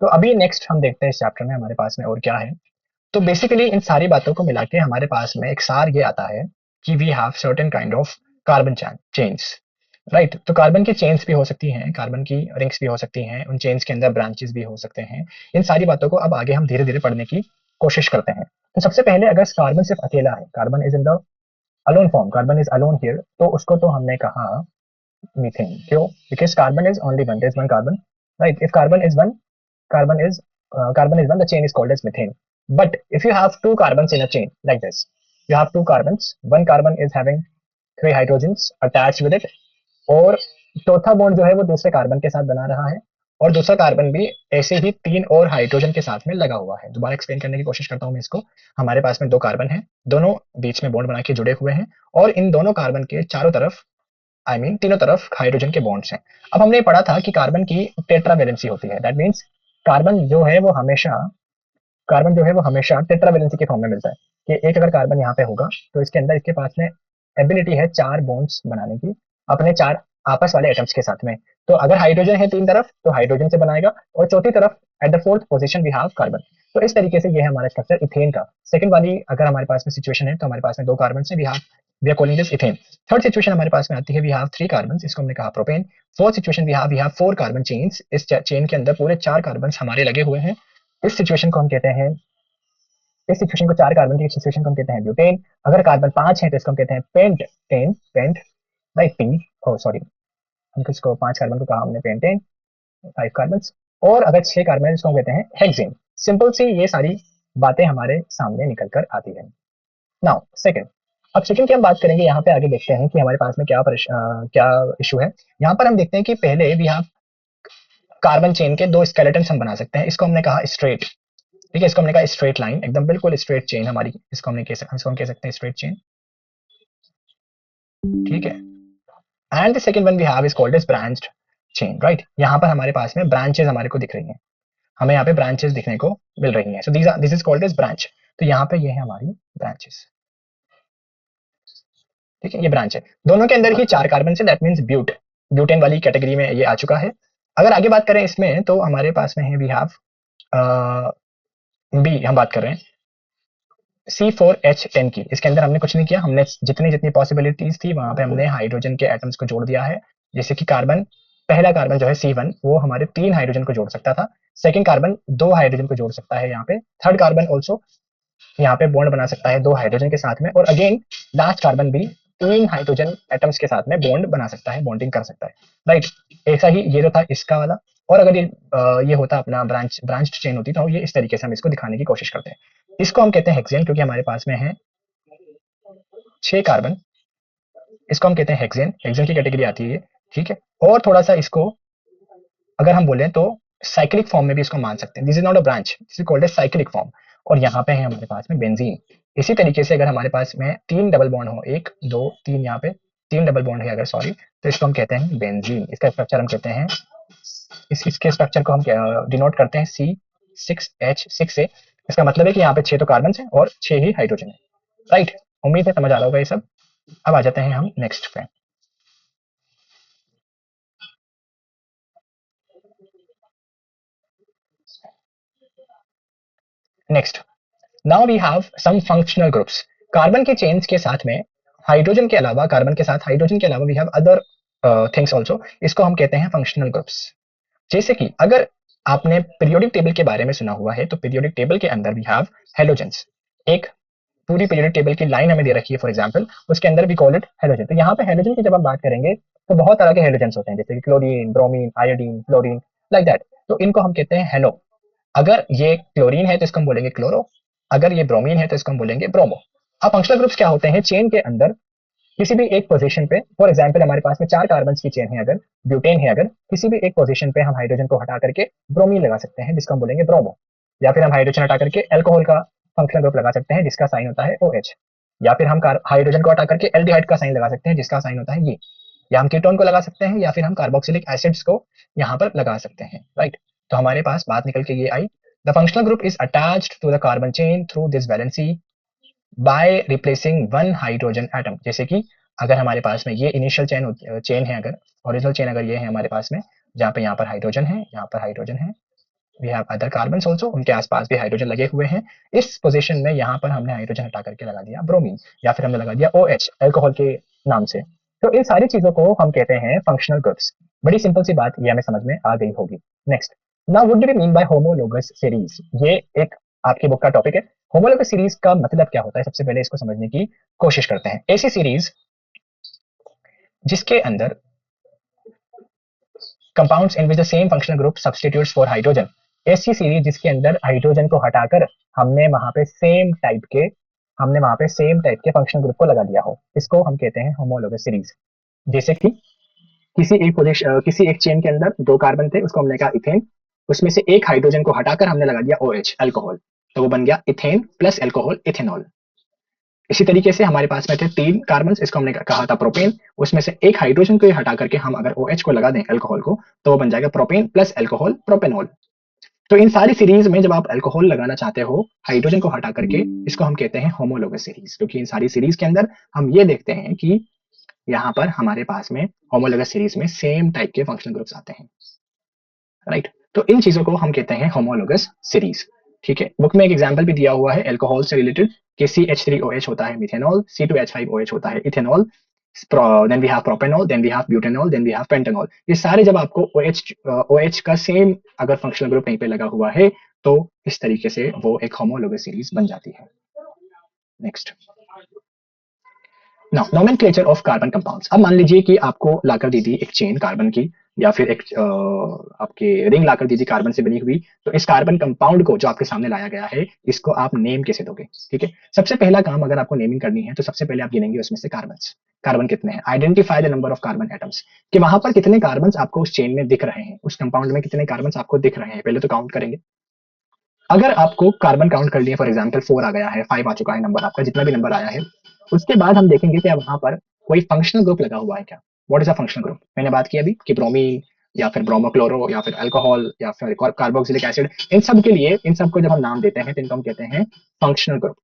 तो अभी नेक्स्ट हम देखते हैं इस चैप्टर में हमारे पास में और क्या है। तो बेसिकली इन सारी बातों को मिला के हमारे पास में एक सार ये आता है कि we have certain kind of carbon chains, right. तो कार्बन की चेन्स भी हो सकती हैं, कार्बन की रिंग्स भी हो सकती हैं, उन चेन्स के अंदर ब्रांचेस भी हो सकते हैं। इन सारी बातों को अब आगे हम धीरे धीरे पढ़ने की कोशिश करते हैं। तो सबसे पहले अगर कार्बन सिर्फ अकेला है, carbon is in the alone form, carbon is alone here, तो उसको तो हमने कहा मीथेन। क्यों? Because carbon is only one, there is one carbon, right. If carbon is one, carbon is carbon is one, the chain is called as methane. But if you have two carbons in a chain like this, you have two carbons, one carbon is having 3 hydrogens attached with it, और चौथा bond जो है वो दूसरे carbon के साथ बना रहा है, और दूसरा कार्बन भी ऐसे ही 3 और हाइड्रोजन के साथ में लगा हुआ है। दोबारा एक्सप्लेन करने की कोशिश करता हूं मैं इसको। हमारे पास में 2 कार्बन है, दोनों बीच में बॉन्ड बना के जुड़े हुए हैं, और इन दोनों कार्बन के चारों तरफ, तीनों तरफ हाइड्रोजन के बॉन्ड्स हैं। अब हमने पढ़ा था कि कार्बन की टेट्रावेलेंसी होती है, दैट मीन्स कार्बन जो है वो हमेशा टेट्रावेलेंसी के फॉर्म में मिलता है, कि एक अगर कार्बन यहाँ पे होगा तो इसके अंदर इसके पास में एबिलिटी है 4 बॉन्ड्स बनाने की अपने 4 आपस वाले एटम्स के साथ में। तो अगर हाइड्रोजन है 3 तरफ तो हाइड्रोजन से बनाएगा, और चौथी तरफ at the fourth position we have carbon. तो इस तरीके से ये है हमारा स्ट्रक्चर इथेन का। सेकंड वाली अगर हमारे पास में सिचुएशन है तो हमारे पास में 2 कार्बन है, we are calling this ethane. Third situation हमारे पास में आती है, वी हैव 3 कार्बन, इसको हमने कहा propane. Fourth situation we have 4 carbon chains, इस चेन के अंदर पूरे 4 कार्बन हमारे लगे हुए हैं। इस सिचुएशन को हम कहते हैं, इस सिचुएशन को 4 कार्बन की सिचुएशन को हम कहते हैं ब्यूटेन। अगर कार्बन 5 है तो इसको हम कहते हैं पेंट, राइट, पी, ओ सॉरी, हम किसको 5 कार्बन को कहा हमने पेंटेन, 5 कार्बन। और अगर 6 कार्बन है इसको हम कहते हैं हेक्सेन। सिंपल सी ये सारी बातें हमारे सामने निकल कर आती है। नाउ सेकंड, अब सेकंड की हम बात करेंगे, यहाँ पे आगे देखते हैं कि हमारे पास में क्या इशू है। यहाँ पर हम देखते हैं कि पहले भी हम कार्बन चेन के 2 स्केलेटन हम बना सकते हैं। इसको हमने कहा स्ट्रेट, ठीक है, इसको हमने कहा स्ट्रेट लाइन, एकदम बिल्कुल स्ट्रेट चेन हमारी, इसको हम कह सकते हैं स्ट्रेट चेन, ठीक है। And the second one we have is called as branched chain, right. यहाँ पर हमारे पास में ब्रांचेस हमारे को दिख रही हैं, हमें यहाँ पे ब्रांचेस दिखने को मिल रही हैं। So this is called as branch. तो यहाँ पे ये है हमारी ब्रांचेस, ठीक है, ये ब्रांच है। दोनों के अंदर ही 4 कार्बन से, दैट मीन्स ब्यूटेन वाली कैटेगरी में ये आ चुका है। अगर आगे बात करें इसमें तो हमारे पास में है वी हैव बी, हम बात कर रहे हैं C4H10 की। इसके अंदर हमने कुछ नहीं किया, हमने जितनी जितनी पॉसिबिलिटीज थी वहां पे हमने हाइड्रोजन के एटम्स को जोड़ दिया है। जैसे कि पहला कार्बन जो है C1 वो हमारे 3 हाइड्रोजन को जोड़ सकता था, सेकंड कार्बन 2 हाइड्रोजन को जोड़ सकता है यहाँ पे, थर्ड कार्बन ऑल्सो यहाँ पे बॉन्ड बना सकता है 2 हाइड्रोजन के साथ में, और अगेन लास्ट कार्बन भी 3 हाइड्रोजन एटम्स के साथ में बॉन्ड बना सकता है, बॉन्डिंग कर सकता है, राइट। ऐसा ही ये तो था इसका वाला। और अगर ये होता अपना ब्रांच्ड चेन होती तो ये इस तरीके से हम इसको दिखाने की कोशिश करते हैं। इसको हम कहते हैं हेक्सेन, क्योंकि हमारे पास में है 6 कार्बन, इसको हम कहते हैं हेक्सेन की कैटेगरी आती है ये, ठीक है। और थोड़ा सा इसको अगर हम बोले तो साइक्लिक फॉर्म में भी इसको मान सकते हैं, this is not a branch, this is called as cyclic form. और यहाँ पे है हमारे पास में बेंजीन। इसी तरीके से अगर हमारे पास में 3 डबल बॉन्ड हो, 1 2 3, यहाँ पे 3 डबल बॉन्ड है अगर, सॉरी, तो इसको हम कहते हैं बेंजीन। इसका स्ट्रक्चर हम कहते हैं, इसके स्ट्रक्चर को हम डिनोट करते हैं C6H6 से। इसका मतलब है कि यहाँ पे 6 तो कार्बन है और 6 ही हाइड्रोजन है, राइट। उम्मीद है समझ आ रहा होगा ये सब। अब आ जाते हैं हम नेक्स्ट पे। Next, now we have some functional groups. Carbon के चेन्स के साथ में हाइड्रोजन के अलावा, कार्बन के साथ हाइड्रोजन के अलावा we have other things also. इसको हम कहते हैं फंक्शनल ग्रुप्स। जैसे कि अगर आपने पीरियोडिक टेबल के बारे में सुना हुआ है, तो पीरियोडिक टेबल के अंदर वी हैव हेलोजेंस। एक पूरी पीरियोडिक टेबल की लाइन हमें दे रखी है फॉर एग्जांपल, उसके अंदर वी कॉल इट हेलोजन। तो यहाँ पे हेलोजन की जब हम बात करेंगे तो बहुत तरह के हेलोजेंस होते हैं, जैसे कि chlorine, bromine, iodine, fluorine, like that. तो इनको हम कहते हैं हेलो। अगर ये क्लोरीन है तो इसको हम बोलेंगे क्लोरो, अगर ये ब्रोमीन है तो इसको हम बोलेंगे ब्रोमो। अब फंक्शनल ग्रुप्स क्या होते हैं? चेन के अंदर किसी भी एक पोजीशन पे, फॉर एग्जांपल हमारे पास में 4 कार्बन की चेन है, अगर ब्यूटेन है, अगर किसी भी एक पोजीशन पे हम हाइड्रोजन को हटा करके ब्रोमीन लगा सकते हैं, जिसको हम बोलेंगे ब्रोमो। या फिर हम हाइड्रोजन हटा करके अल्कोहल का फंक्शनल ग्रुप लगा सकते हैं, जिसका साइन होता है OH। या फिर हम हाइड्रोजन को हटा करके एल्डिहाइड का साइन लगा सकते हैं, जिसका साइन होता है ये। या हम कीटोन को लगा सकते हैं, या फिर हम कार्बोक्सिलिक एसिड्स को यहाँ पर लगा सकते हैं, राइट। तो हमारे पास बात निकल के ये आई, the functional group is attached to the carbon chain through this valency by replacing one hydrogen atom. जैसे कि अगर हमारे पास में ये इनिशियल चेन है, अगर ओरिजिनल चेन अगर ये है हमारे पास में, जहाँ पे यहाँ पर हाइड्रोजन है, यहाँ पर हाइड्रोजन है, we have other carbon also, उनके आसपास भी हाइड्रोजन लगे हुए हैं। इस पोजीशन में यहाँ पर हमने हाइड्रोजन हटा करके लगा दिया ब्रोमीन, या फिर हमने लगा दिया OH अल्कोहल के नाम से। तो इन सारी चीजों को हम कहते हैं फंक्शनल ग्रुप्स। बड़ी सिंपल सी बात, ये हमें समझ में आ गई होगी। Next, now what do we mean by homologous series? ये एक आपकी बुक का टॉपिक है। होमोलोगस सीरीज का मतलब क्या होता है, सबसे पहले इसको समझने की कोशिश करते हैं। ऐसी सीरीज जिसके अंदर compounds in which the same functional group substitutes for hydrogen. ऐसी सीरीज जिसके अंदर हाइड्रोजन को हटाकर हमने वहां पे सेम टाइप के फंक्शनल ग्रुप को लगा दिया हो, इसको हम कहते हैं होमोलोगस सीरीज। जैसे कि किसी एक चेन के अंदर 2 कार्बन थे, उसको हमने कहा इथेन, उसमें से एक हाइड्रोजन को हटाकर हमने लगा दिया OH अल्कोहल, तो वो बन गया इथेन प्लस अल्कोहल, इथेनॉल। इसी तरीके से हमारे पास में थे 3 कार्बन, इसको हमने कहा था प्रोपेन, उसमें से एक हाइड्रोजन को हटा करके हम अगर OH को लगा दें अल्कोहल को, तो वो बन जाएगा प्रोपेन प्लस अल्कोहल, प्रोपेनॉल। तो इन सारी सीरीज में जब आप अल्कोहल लगाना चाहते हो हाइड्रोजन को हटा करके, इसको हम कहते हैं होमोलोगस सीरीज। क्योंकि इन सारी सीरीज के अंदर हम ये देखते हैं कि यहाँ पर हमारे पास में होमोलोगस सीरीज में सेम टाइप के फंक्शनल ग्रुप्स आते हैं, राइट। तो इन चीजों को हम कहते हैं होमोलोगस सीरीज। ठीक है, बुक में एक एग्जांपल भी दिया हुआ है अल्कोहल से रिलेटेड, कि CH3OH होता है मिथेनॉल, C2H5OH होता है ethanol, then we have propanol, then we have butanol, then we have pentanol. ये सारे जब आपको OH का सेम अगर फंक्शनल ग्रुप कहीं पे लगा हुआ है, तो इस तरीके से वो एक होमोलोगस सीरीज बन जाती है। Next, now nomenclature of carbon compounds. अब मान लीजिए कि आपको लाकर दी थी एक चेन कार्बन की, या फिर एक आपके रिंग लाकर दी थी कार्बन से बनी हुई, तो इस कार्बन कंपाउंड को जो आपके सामने लाया गया है, इसको आप नेम कैसे दोगे? ठीक है, सबसे पहला काम अगर आपको नेमिंग करनी है, तो सबसे पहले आप गिनेंगे उसमें से कार्बन कितने हैं, identify the number of carbon atoms, कि वहां पर कितने कार्बन आपको उस चेन में दिख रहे हैं, उस कंपाउंड में कितने कार्बन आपको दिख रहे हैं, पहले तो काउंट करेंगे। अगर आपको कार्बन काउंट कर लिए, फॉर एग्जाम्पल 4 आ गया है, 5 आ चुका है नंबर आपका, जितना भी नंबर आया है, उसके बाद हम देखेंगे कि वहां पर कोई फंक्शनल ग्रुप लगा हुआ है क्या। What is a functional group? मैंने बात की अभी कि ब्रोमीन, या फिर ब्रोमोक्लोरो, या फिर अल्कोहल, या फिर कार्बोक्सिलिक एसिड, इन सब के लिए, इन सबको जब हम नाम देते हैं तो इनको हम कहते हैं फंक्शनल ग्रुप।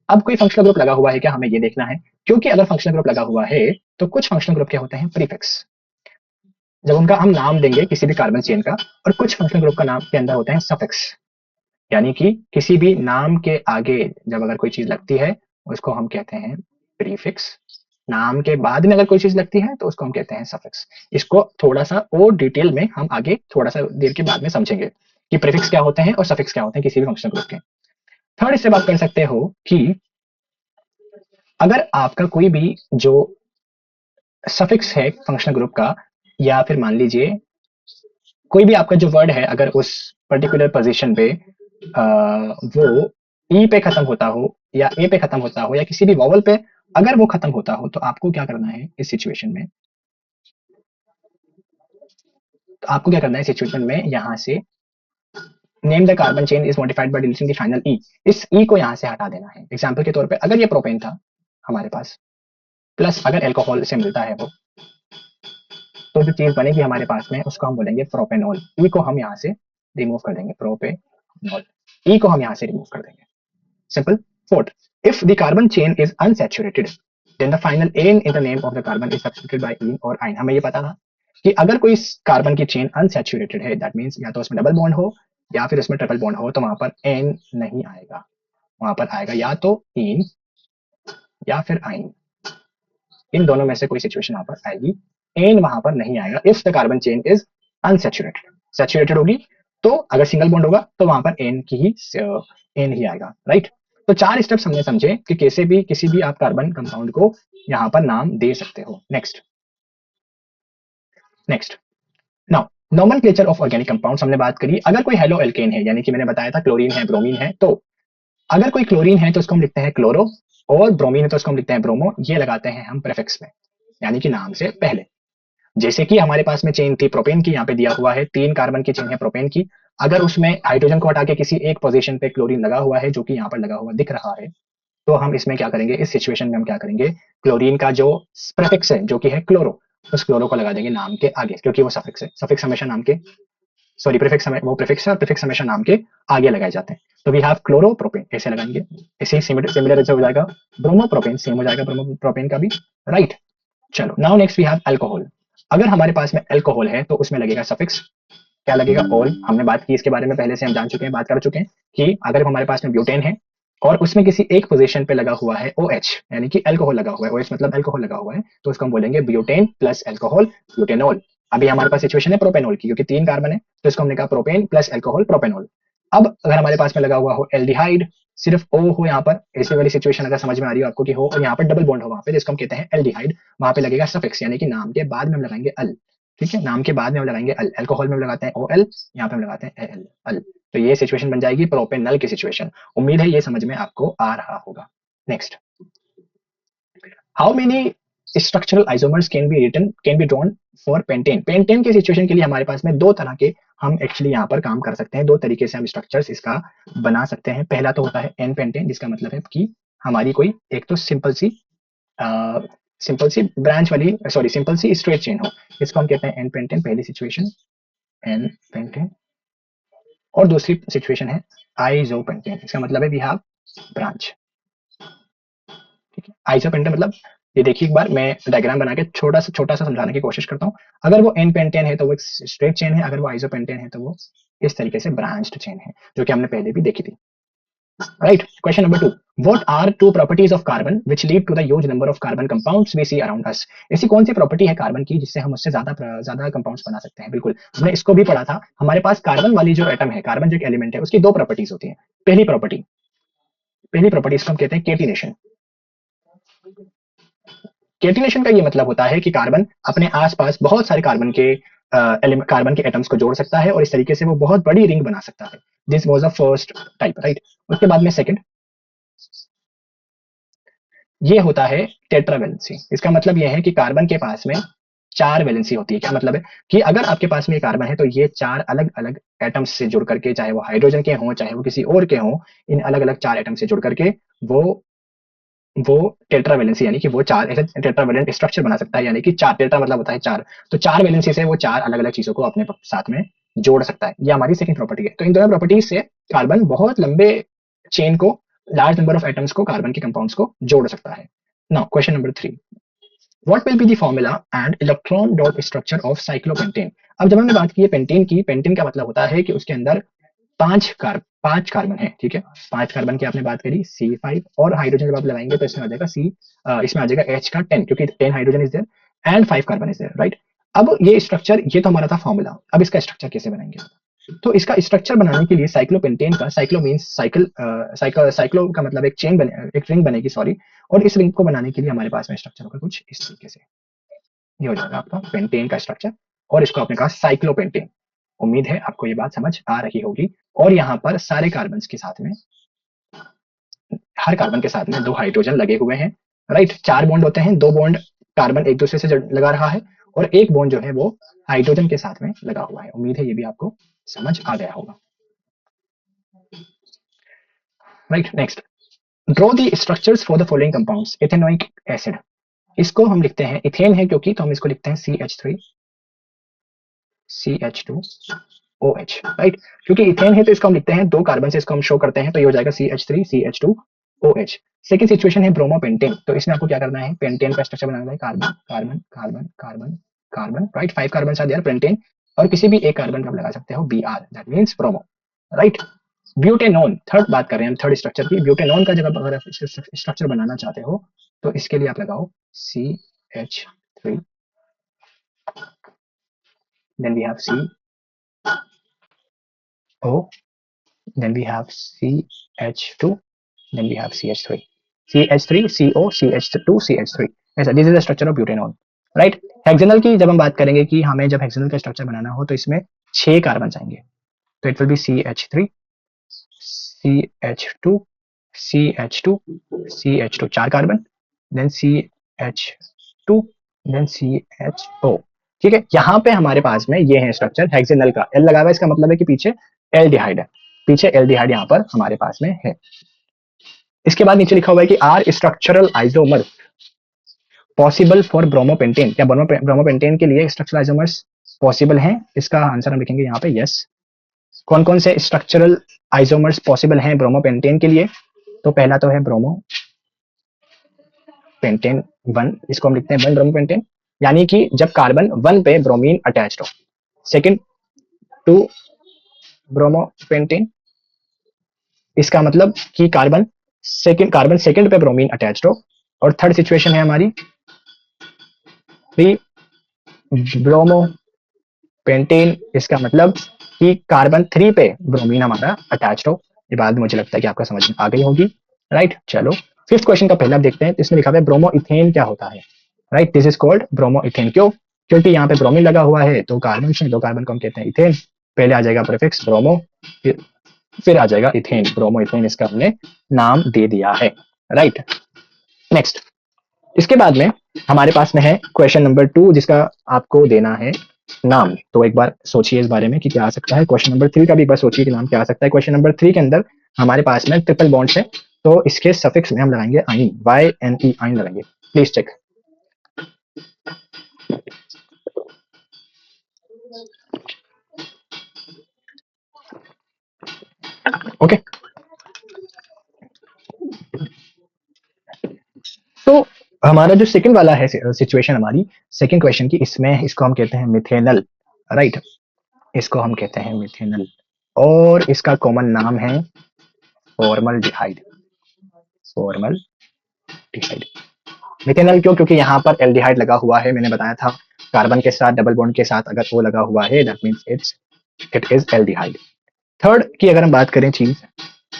अब कोई फंक्शनल ग्रुप लगा हुआ है क्या, हमें ये देखना है, क्योंकि अगर फंक्शनल ग्रुप लगा हुआ है तो कुछ फंक्शनल ग्रुप क्या होते हैं, प्रीफिक्स, जब उनका हम नाम देंगे किसी भी कार्बन चेन का, और कुछ फंक्शनल ग्रुप का नाम के अंदर होते हैं सफिक्स, यानी कि किसी भी नाम के आगे जब अगर कोई चीज लगती है, उसको हम कहते हैं प्रीफिक्स। नाम के बाद में अगर कोई चीज लगती है तो उसको हम कहते हैं सफिक्स। इसको थोड़ा सा और डिटेल में हम आगे थोड़ा सा देर के बाद में समझेंगे कि प्रीफिक्स क्या होते हैं और सफिक्स क्या होते हैं किसी भी फंक्शनल ग्रुप के। थर्ड, इससे बात कर सकते हो कि अगर आपका कोई भी जो सफिक्स है फंक्शनल ग्रुप का, या फिर मान लीजिए कोई भी आपका जो वर्ड है, अगर उस पर्टिकुलर पोजीशन पे वो ई पे खत्म होता हो, या ए पे खत्म होता हो, या किसी भी वॉवल पे अगर वो खत्म होता हो, तो आपको क्या करना है इस सिचुएशन में, तो आपको क्या करना है सिचुएशन में, यहां से name the carbon chain is modified by deleting the final E, इस ई को यहां से हटा देना है। एग्जांपल के तौर पे अगर ये प्रोपेन था हमारे पास, प्लस अगर अल्कोहल से मिलता है वो, तो जो चीज बनेगी हमारे पास में उसको हम बोलेंगे प्रोपेनॉल। ई को हम यहाँ से रिमूव कर देंगे, प्रोपेनॉल, ई को हम यहाँ से रिमूव कर देंगे। Simple. Fourth, if the carbon chain is unsaturated, then the final ane in the name of the carbon is substituted by ene और ine. हमें ये पता था कि अगर कोई कार्बन की चेन अनसैचुरेटेड है, दैट मीन्स या तो उसमें डबल बॉन्ड हो या फिर उसमें ट्रिपल बॉन्ड हो, तो वहां पर एन नहीं आएगा, वहां पर आएगा या तो इन या फिर आइन, इन दोनों में से कोई सिचुएशन वहां पर आएगी, एन वहां पर नहीं आएगा if the carbon chain is unsaturated. Saturated होगी तो अगर सिंगल बॉन्ड होगा तो वहां पर एन की ही एन ही आएगा, राइट। तो 4 स्टेप्स हमने समझे कि कैसे भी किसी भी आप कार्बन कंपाउंड को यहां पर नाम दे सकते हो। Next now nomenclature of organic compounds हमने बात करी। अगर कोई हेलो एल्केन है, यानी कि मैंने बताया था क्लोरीन है, ब्रोमीन है, तो अगर कोई क्लोरीन है तो उसको हम लिखते हैं क्लोरो, और ब्रोमीन है तो उसको हम लिखते हैं ब्रोमो। ये लगाते हैं हम प्रेफिक्स में, यानी कि नाम से पहले। जैसे कि हमारे पास में चेन थी प्रोपेन की, यहाँ पे दिया हुआ है 3 कार्बन की चेन है प्रोपेन की। अगर उसमें हाइड्रोजन को हटा के किसी एक पोजीशन पे क्लोरीन लगा हुआ है, जो कि यहाँ पर लगा हुआ दिख रहा है, तो हम इसमें क्या करेंगे, इस सिचुएशन में हम क्या करेंगे, क्लोरीन का जो प्रेफिक्स है जो कि है क्लोरो, उस क्लोरो को लगा देंगे नाम के आगे, क्योंकि वो सफिक्स है। सफिक्स हमेशा नाम के, सॉरी प्रीफिक्स वो प्रीफिक्स है और प्रीफिक्स हमेशा नाम के आगे लगाए जाते हैं। तो वी हैव क्लोरोप्रोपेन, ऐसे लगाएंगे। ऐसे ही सिमिलर ऐसे हो जाएगा ब्रोमोप्रोपेन, सेम हो जाएगा ब्रोमोप्रोपेन का भी, राइट। चलो now next we have alcohol. अगर हमारे पास में अल्कोहल है तो उसमें लगेगा सफिक्स, क्या लगेगा, ऑल। हमने बात की इसके बारे में, पहले से हम जान चुके हैं, बात कर चुके हैं कि अगर हमारे पास में ब्यूटेन है और उसमें किसी एक पोजीशन पे लगा हुआ है OH, यानी कि अल्कोहल लगा हुआ है, OH मतलब अल्कोहल लगा हुआ है, तो उसको हम बोलेंगे ब्यूटेन प्लस अल्कोहल, ब्यूटेनॉल। अभी हमारे पास सिचुएशन है प्रोपेनॉल की, क्योंकि 3 कार्बन है तो इसको हमने कहा प्रोपेन प्लस अल्कोहल, प्रोपेनॉल। अब अगर हमारे पास में लगा हुआ हो एल्डिहाइड, सिर्फ O हो यहाँ पर, ऐसी वाली सिचुएशन अगर समझ में आ रही हो आपको कि हो और यहाँ पर डबल बॉन्ड हो वहां पे, जिसको हम कहते हैं एल्डिहाइड, वहां पे लगेगा सफिक्स, यानी कि नाम के बाद में हम लगाएंगे अल। ठीक है, नाम के बाद में हम लगाएंगे अल। अल्कोहल में हम लगाते हैं OL, यहाँ पे हम लगाते हैं AL, अल। तो ये सिचुएशन बन जाएगी प्रोपेनल की सिचुएशन। उम्मीद है ये समझ में आपको आ रहा होगा। Next, how many structural isomers can be drawn for pentane. Pentane के सिचुएशन के लिए हमारे पास में 2 तरह के हम एक्चुअली यहाँ पर काम कर सकते हैं, 2 तरीके से हम स्ट्रक्चर्स इसका बना सकते हैं। पहला तो होता है एन पेंटेन, जिसका मतलब है कि हमारी कोई एक तो सिंपल सी ब्रांच वाली, सॉरी सिंपल सी स्ट्रेट चेन हो, इसको हम कहते हैं एन पेंटेन, पहली सिचुएशन एन पेंटेन। और दूसरी सिचुएशन है आइसोपेंटेन, इसका मतलब है वी हैव ब्रांच। ठीक है, आइसोपेंटेन मतलब, ये देखिए एक बार मैं डायग्राम बना के छोटा सा समझाने की कोशिश करता हूँ। अगर वो एन पेंटेन है तो वो एक स्ट्रेट चेन है, अगर वो आइसोपेंटेन है तो वो इस तरीके से ब्रांच्ड चेन है, जो कि हमने पहले भी देखी थी, right. Question number 2, what are 2 properties of carbon which lead to the huge number of carbon compounds we see around us. ऐसी कौन सी प्रॉपर्टी है कार्बन की जिससे हम उससे ज्यादा कंपाउंड्स बना सकते हैं। बिल्कुल, हमने इसको भी पढ़ा था। हमारे पास कार्बन वाली जो एटम है, कार्बन जो एक एलिमेंट है, उसकी 2 प्रॉपर्टीज होती है। पहली प्रॉपर्टी इसको हम कहते हैं केटिनेशन। केटिनेशन का ये मतलब होता है कि कार्बन अपने आसपास बहुत सारे कार्बन के एटम्स को जोड़ सकता है और इस तरीके से वो बहुत बड़ी रिंग बना सकता है। This was the first type, right. उसके बाद में सेकंड, ये होता है टेट्रावैलेंसी। इसका मतलब यह है कि कार्बन के पास में 4 वैलेंसी होती है। क्या मतलब है कि अगर आपके पास में ये कार्बन है तो ये 4 अलग अलग एटम्स से जुड़ करके, चाहे वो हाइड्रोजन के हों चाहे वो किसी और के हों, इन अलग अलग 4 एटम से जुड़ करके वो वो टेट्रावैलेंसी, यानी कि वो 4 ऐसे टेट्रावैलेंट स्ट्रक्चर बना सकता है। यानी कि 4, टेट्रा मतलब होता है 4, तो 4 वैलेंसी से वो 4 अलग अलग चीजों को अपने साथ में जोड़ सकता है। ये हमारी सेकंड प्रॉपर्टी है। तो इन दोनों प्रॉपर्टीज से कार्बन बहुत लंबे चेन को, लार्ज नंबर ऑफ एटम्स को, कार्बन के कंपाउंड्स को जोड़ सकता है। Now question number 3, what will be the formula and electron dot structure of cyclopentane. अब जब हमने बात की है पेंटेन की, पेंटेन का मतलब होता है कि उसके अंदर 5 कार्बन है। ठीक है, 5 कार्बन की आपने बात करी, C5, और हाइड्रोजन जब आप लगाएंगे तो इसमें आ जाएगा इसमें आ जाएगा H का 10, क्योंकि 10 hydrogen is there and 5 carbon is there, right. अब ये स्ट्रक्चर, ये तो हमारा था फॉर्मूला। अब इसका स्ट्रक्चर कैसे बनाएंगे, तो इसका स्ट्रक्चर बनाने के लिए साइक्लोपेंटेन का, साइक्लो मींस साइक्लो का मतलब एक चेन बने, एक रिंग बनेगी, सॉरी। और इस रिंग को बनाने के लिए हमारे पास में स्ट्रक्चर होगा कुछ इस तरीके से। ये हो जाएगा आपका पेंटेन का स्ट्रक्चर, और इसको आपने कहा साइक्लोपेंटेन। उम्मीद है आपको ये बात समझ आ रही होगी। और यहाँ पर सारे कार्बन के साथ में, हर कार्बन के साथ में 2 हाइड्रोजन लगे हुए हैं, राइट। 4 बॉन्ड होते हैं, 2 बॉन्ड कार्बन एक दूसरे से लगा रहा है और एक बॉन्ड जो है वो हाइड्रोजन के साथ में लगा हुआ है। उम्मीद है ये भी आपको समझ आ गया होगा, right. Next, draw the structures for the following compounds. Ethanoic acid, इसको हम लिखते हैं, इथेन है क्योंकि, तो हम इसको लिखते हैं CH3 CH2OH, राइट। क्योंकि इथेन है तो इसको हम लिखते हैं 2 कार्बन से, इसको हम शो करते हैं, तो ये हो जाएगा CH3 CH2 OH। Second situation है ब्रोमोपेंटेन, तो इसमें आपको क्या करना है, पेंटेन का स्ट्रक्चर बनाना है, carbon carbon carbon carbon carbon, right, 5 carbon are there, pentane, और किसी भी एक कार्बन का आप लगा सकते हो Br, that means bromo, right. Butanone, third बात कर रहे हैं हम, थर्ड स्ट्रक्चर की। ब्यूटेनॉन का जब आप अगर स्ट्रक्चर बनाना चाहते हो तो इसके लिए आप लगाओ CH3, then we have CO, then we have CH2, then we have CH3, CH3 CO CH2 CH3, ऐसा, this is the structure of butanone, right. Hexanal की जब हम बात करेंगे कि हमें जब हेक्सेनल का स्ट्रक्चर बनाना हो तो इसमें 6 कार्बन चाहिए, तो it will be CH3 CH2 CH2 CH2, 4 carbon, then CH2, then CHO, ठीक है। यहाँ पे हमारे पास में ये है स्ट्रक्चर हेक्सेनल का, एल लगा हुआ है, इसका मतलब है कि पीछे एल्डिहाइड है, पीछे एल्डिहाइड यहाँ पर हमारे पास में है। इसके बाद नीचे लिखा हुआ है कि are structural isomer possible for bromopentane, क्या ब्रोमोपेंटेन के लिए स्ट्रक्चरल आइसोमर्स पॉसिबल हैं, इसका आंसर हम लिखेंगे यहाँ पे यस। कौन कौन से स्ट्रक्चरल आइसोमर्स पॉसिबल हैं ब्रोमोपेंटेन के लिए, तो पहला तो है ब्रोमो पेंटेन 1, इसको हम लिखते हैं 1 ब्रोमोपेंटेन, यानी कि जब कार्बन 1 पे ब्रोमीन अटैच्ड हो। सेकंड 2 ब्रोमोपेंटेन, इसका मतलब कि कार्बन सेकंड पे ब्रोमीन अटैच्ड हो। और थर्ड सिचुएशन है हमारी 3 ब्रोमोपेंटेन, इसका मतलब कि कार्बन 3 पे ब्रोमीन हमारा अटैच्ड हो। ये बात मुझे लगता है कि आपका समझ में आ गई होगी, राइट। चलो फिफ्थ क्वेश्चन का पहला देखते हैं, इसमें लिखा हुआ है ब्रोमो इथेन क्या होता है, right, this is called bromo ethane. क्यों, क्योंकि यहाँ पे ब्रोमीन लगा हुआ है, दो कार्बन से, दो कार्बन को हम कहते हैं इथेन, पहले आ जाएगा प्रीफिक्स ब्रोमो, फिर आ जाएगा इथेन, ब्रोमो इथेन, इसका हमने नाम दे दिया है, राइट। नेक्स्ट, इसके बाद में हमारे पास में है क्वेश्चन नंबर 2, जिसका आपको देना है नाम। तो एक बार सोचिए इस बारे में कि क्या आ सकता है। क्वेश्चन नंबर 3 का भी एक बार सोचिए कि नाम क्या आ सकता है। क्वेश्चन नंबर 3 के अंदर हमारे पास में ट्रिपल बॉन्ड्स है, तो इसके सफिक्स में हम लगाएंगे आइन, YNE, आइन लगाएंगे, प्लीज चेक। ओके, तो हमारा जो सेकंड वाला है सिचुएशन, हमारी सेकंड क्वेश्चन की, इसमें इसको हम कहते हैं मिथेनल, राइट, इसको हम कहते हैं मिथेनल, और इसका कॉमन नाम है फॉर्मल्डिहाइड, फॉर्मल्डिहाइड। मिथेनल क्यों, क्योंकि यहाँ पर एल्डिहाइड लगा हुआ है, मैंने बताया था कार्बन के साथ डबल बॉन्ड के साथ अगर वो लगा हुआ है that means it is aldehyde. Third की अगर हम बात करें चीज,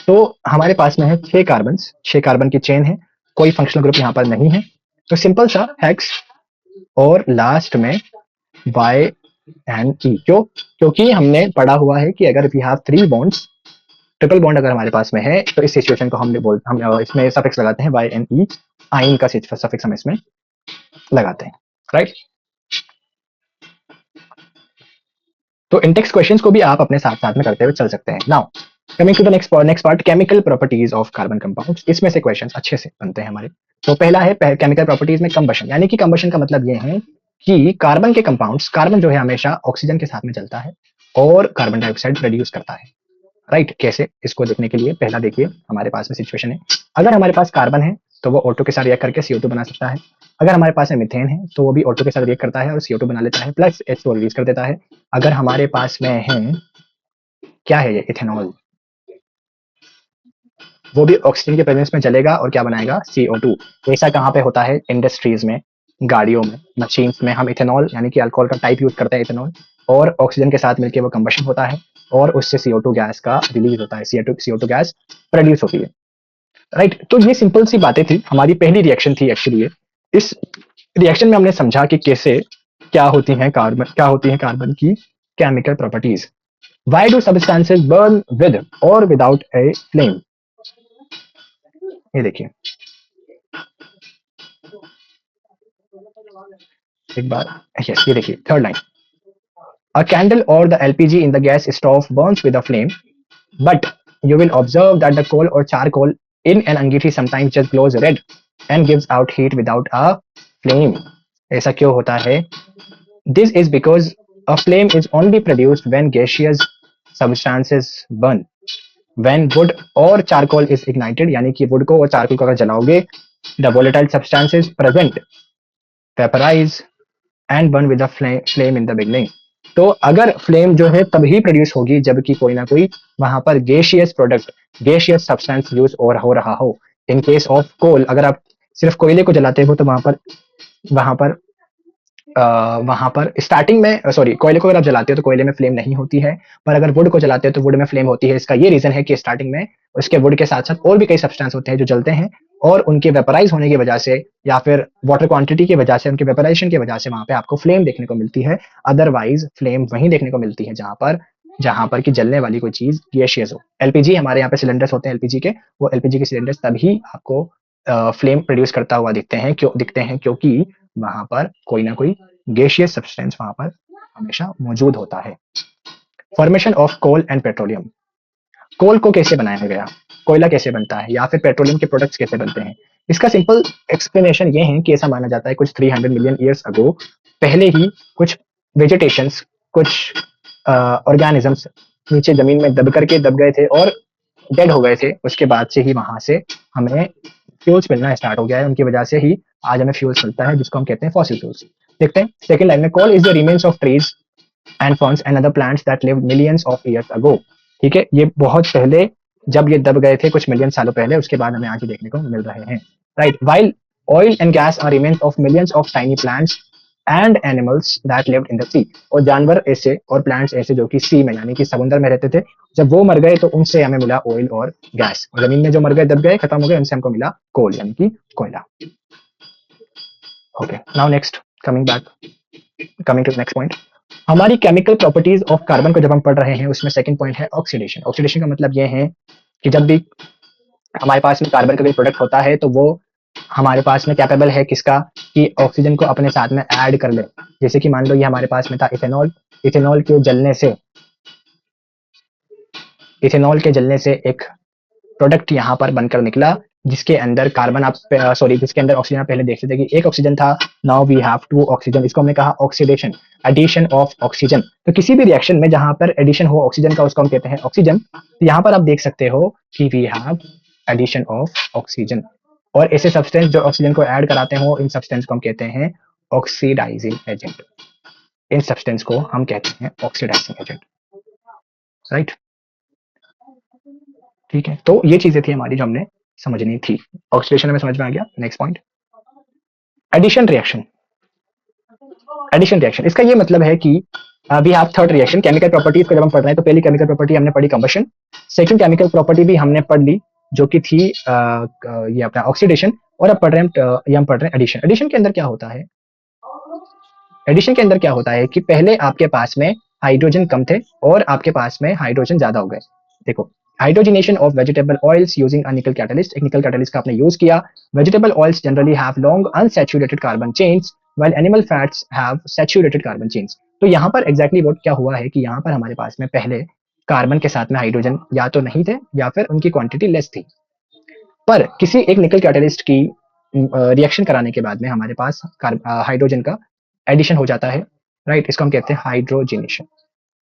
तो हमारे पास में है 6 कार्बन, 6 कार्बन की चेन है, कोई फंक्शनल ग्रुप यहाँ पर नहीं है, तो सिंपल सा हेक्स और लास्ट में YNE। क्यों, क्योंकि हमने पढ़ा हुआ है कि अगर we have 3 bonds, triple bond अगर हमारे पास में है, तो इस सिचुएशन को हम इसमें सफिक्स लगाते हैं YNE, आइन का सफिक्स हम इसमें लगाते हैं, राइट। तो इन टेक्स्ट क्वेश्चंस को भी आप अपने साथ साथ में करते हुए चल सकते हैं। Now coming to the next part, chemical properties of carbon compounds. इसमें से क्वेश्चंस अच्छे से बनते हैं हमारे। तो पहला है केमिकल प्रॉपर्टीज में कंबशन, यानी कि कंबशन का मतलब ये है कि कार्बन के कंपाउंड्स, कार्बन जो है हमेशा ऑक्सीजन के साथ में चलता है और कार्बन डाइऑक्साइड प्रोड्यूस करता है, राइट। कैसे, इसको देखने के लिए पहला देखिए हमारे पास में सिचुएशन है, अगर हमारे पास कार्बन है तो वो ऑटो के साथ रिएक्ट करके CO2 बना सकता है। अगर हमारे पास में मिथेन है तो वो भी ऑटो के साथ रिएक्ट करता है और CO2 बना लेता है, प्लस H2 रिलीज कर देता है। अगर हमारे पास में है, क्या है ये, इथेनॉल, वो भी ऑक्सीजन के प्रेजेंस में जलेगा और क्या बनाएगा, CO2। ऐसा कहाँ पे होता है, इंडस्ट्रीज में, गाड़ियों में, मशीन्स में हम इथेनॉल यानी कि अल्कोहल का टाइप यूज करते हैं इथेनॉल, और ऑक्सीजन के साथ मिलकर वो कंबशन होता है और उससे CO2 गैस का रिलीज होता है, CO2 गैस प्रोड्यूस होती है, राइट। तो ये सिंपल सी बातें थी, हमारी पहली रिएक्शन थी एक्चुअली। इस रिएक्शन में हमने समझा कि कैसे क्या होती है कार्बन की chemical properties. Why do substances burn with और विदाउट ए फ्लेम, ये देखिए एक बार, यस, ये देखिए third line, a candle or the LPG in the gas stove burns with a flame, but you will observe that the coal or charcoal in an angithi sometimes just glows red and gives out heat without a flame. ऐसा क्यों होता है? This is because a flame is only produced when gaseous substances burn. When wood or charcoal is ignited, यानी कि wood को और charcoal को अगर जलाओगे, the volatile substances present vaporise and burn with the flame in the beginning. तो अगर flame जो है तभी प्रोड्यूस होगी जबकि कोई ना कोई वहां पर gaseous product, gaseous substance use और हो रहा हो। इन केस ऑफ कोल, अगर आप सिर्फ कोयले को जलाते हो तो वहां पर वहां पर स्टार्टिंग में, सॉरी, कोयले को अगर आप जलाते हो तो कोयले में फ्लेम नहीं होती है, पर अगर वुड को जलाते हो तो वुड में फ्लेम होती है। इसका ये रीजन है कि स्टार्टिंग में उसके वुड के साथ साथ और भी कई सब्सटेंस होते हैं जो जलते हैं, और उनके वेपराइज होने की वजह से या फिर वाटर क्वांटिटी की वजह से, उनके वेपराइजेशन की वजह से वहां पे आपको फ्लेम देखने को मिलती है। अदरवाइज फ्लेम वहीं देखने को मिलती है जहां पर कि जलने वाली कोई चीज गैसियस हो। एलपीजी, हमारे यहाँ पे सिलेंडर्स होते हैं एलपीजी के, वो एलपीजी के सिलेंडर्स तभी आपको फ्लेम प्रोड्यूस करता हुआ दिखते हैं क्योंकि वहां पर कोई ना कोई गैसियस सब्सटेंस वहां पर हमेशा मौजूद होता है। Formation of coal and petroleum. Coal को कैसे बनाया गया, कोयला कैसे बनता है, या फिर पेट्रोलियम के प्रोडक्ट्स कैसे बनते हैं? इसका सिंपल एक्सप्लेनेशन ये है कि ऐसा माना जाता है कुछ 300 मिलियन ईयर्स अगो पहले ही कुछ वेजिटेशंस, कुछ ऑर्गेनिजम्स नीचे जमीन में दब गए थे और डेड हो गए थे। उसके बाद से ही वहां से हमें फ्यूल्स मिलना स्टार्ट हो गया है, उनकी वजह से ही आज हमें फ्यूल्स मिलता है जिसको हम कहते हैं फॉसिल फ्यूल्स। देखते हैं सेकंड लाइन में, coal is the remains of trees and ferns and other plants that lived millions of years ago. ठीक है, ये बहुत पहले, जब ये दब गए थे कुछ मिलियन सालों पहले, उसके बाद हमें आज ही देखने को मिल रहे हैं। Right, while oil and gas are remains of millions of tiny plants and animals that lived in the sea. और जानवर ऐसे और प्लांट्स ऐसे जो कि सी में, यानी कि समुद्र में रहते थे, जब वो मर गए तो उनसे हमें मिला ऑयल और गैस। और जमीन में जो मर गए, दब गए, खत्म हो गए, उनसे हमको मिला कोल यानी कि कोयला। Okay, now next, coming to next point. हमारी केमिकल प्रॉपर्टीज ऑफ कार्बन को जब हम पढ़ रहे हैं, उसमें सेकंड पॉइंट है ऑक्सीडेशन। ऑक्सीडेशन का मतलब यह है कि जब भी हमारे पास में कार्बन का कोई प्रोडक्ट होता है तो वो हमारे पास में कैपेबल है किसका, कि ऑक्सीजन को अपने साथ में ऐड कर ले। जैसे कि मान लो ये हमारे पास में था इथेनॉल, इथेनॉल के जलने से इथेनॉल के जलने से एक प्रोडक्ट यहाँ पर बनकर निकला जिसके अंदर कार्बन आप सॉरी जिसके अंदर ऑक्सीजन आप पहले देखते थे कि एक ऑक्सीजन था, now we have two oxygen. इसको हमने कहा ऑक्सीडेशन, एडिशन ऑफ ऑक्सीजन। तो किसी भी रिएक्शन में जहां पर एडिशन हो ऑक्सीजन का, उसको हम कहते हैं ऑक्सीजन। तो यहाँ पर आप देख सकते हो कि we have addition of oxygen, और ऐसे सब्सटेंस जो ऑक्सीजन को ऐड कराते हो, इन सब्सटेंस को हम कहते हैं ऑक्सीडाइजिंग एजेंट। इन सब्सटेंस को हम कहते हैं ऑक्सीडाइजिंग एजेंट। राइट, ठीक है, तो ये चीजें थी हमारी जो हमने समझनी थी। ऑक्सीडेशन हमें समझ में आ गया। Next point, addition reaction. Addition reaction, इसका ये मतलब है कि we have third reaction. Chemical properties को जब हम पढ़ रहे हैं तो पहली केमिकल प्रॉपर्टी हमने पढ़ी कंबशन, सेकंड केमिकल प्रॉपर्टी भी हमने पढ़ ली जो कि थी ये अपना ऑक्सीडेशन, और अब पढ़ रहे हैं ये हम पढ़ रहे हैं एडिशन। एडिशन के अंदर क्या होता है, एडिशन के अंदर क्या होता है कि पहले आपके पास में हाइड्रोजन कम थे और आपके पास में हाइड्रोजन ज्यादा हो गए। देखो, hydrogenation of vegetable oils using a निकल कैटलिस्ट। एक निकल कैटलिस्ट का आपने यूज किया। Vegetable oils generally have long unsaturated carbon chains while animal fats have saturated carbon chains. तो यहाँ पर एग्जैक्टली what क्या हुआ है कि यहाँ पर हमारे पास में पहले कार्बन के साथ में हाइड्रोजन या तो नहीं थे या फिर उनकी क्वांटिटी लेस थी, पर किसी एक निकल कैटलिस्ट की रिएक्शन कराने के बाद में हमारे पास हाइड्रोजन का एडिशन हो जाता है। राइट, इसको हम कहते हैं हाइड्रोजनेशन,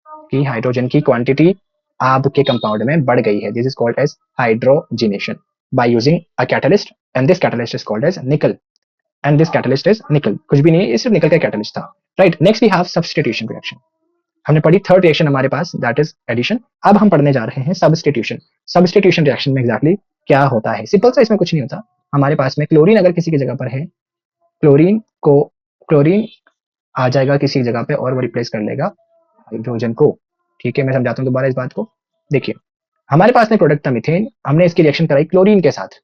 कि हाइड्रोजन की क्वांटिटी आपके कंपाउंड में बढ़ गई है। This is called as hydrogenation by using a catalyst, and this catalyst is called as nickel, and this catalyst is nickel. कुछ भी नहीं है, सिर्फ निकल का कैटलिस्ट था। Right, next we have substitution reaction. हमने पढ़ी थर्ड रिएक्शन हमारे पास, दैट इज एडिशन। अब हम पढ़ने जा रहे हैं सब्स्टिट्यूशन। सब्स्टिट्यूशन रिएक्शन में एग्जैक्टली क्या होता है, सिंपल सा, इसमें कुछ नहीं होता। हमारे पास में क्लोरीन अगर किसी की जगह पर है, क्लोरीन आ जाएगा किसी जगह पे और वो रिप्लेस कर लेगा हाइड्रोजन को। ठीक है, मैं समझाता हूँ दोबारा इस बात को। देखिए, हमारे पास में प्रोडक्ट था मीथेन, हमने इसकी रिएक्शन कराई क्लोरीन के साथ।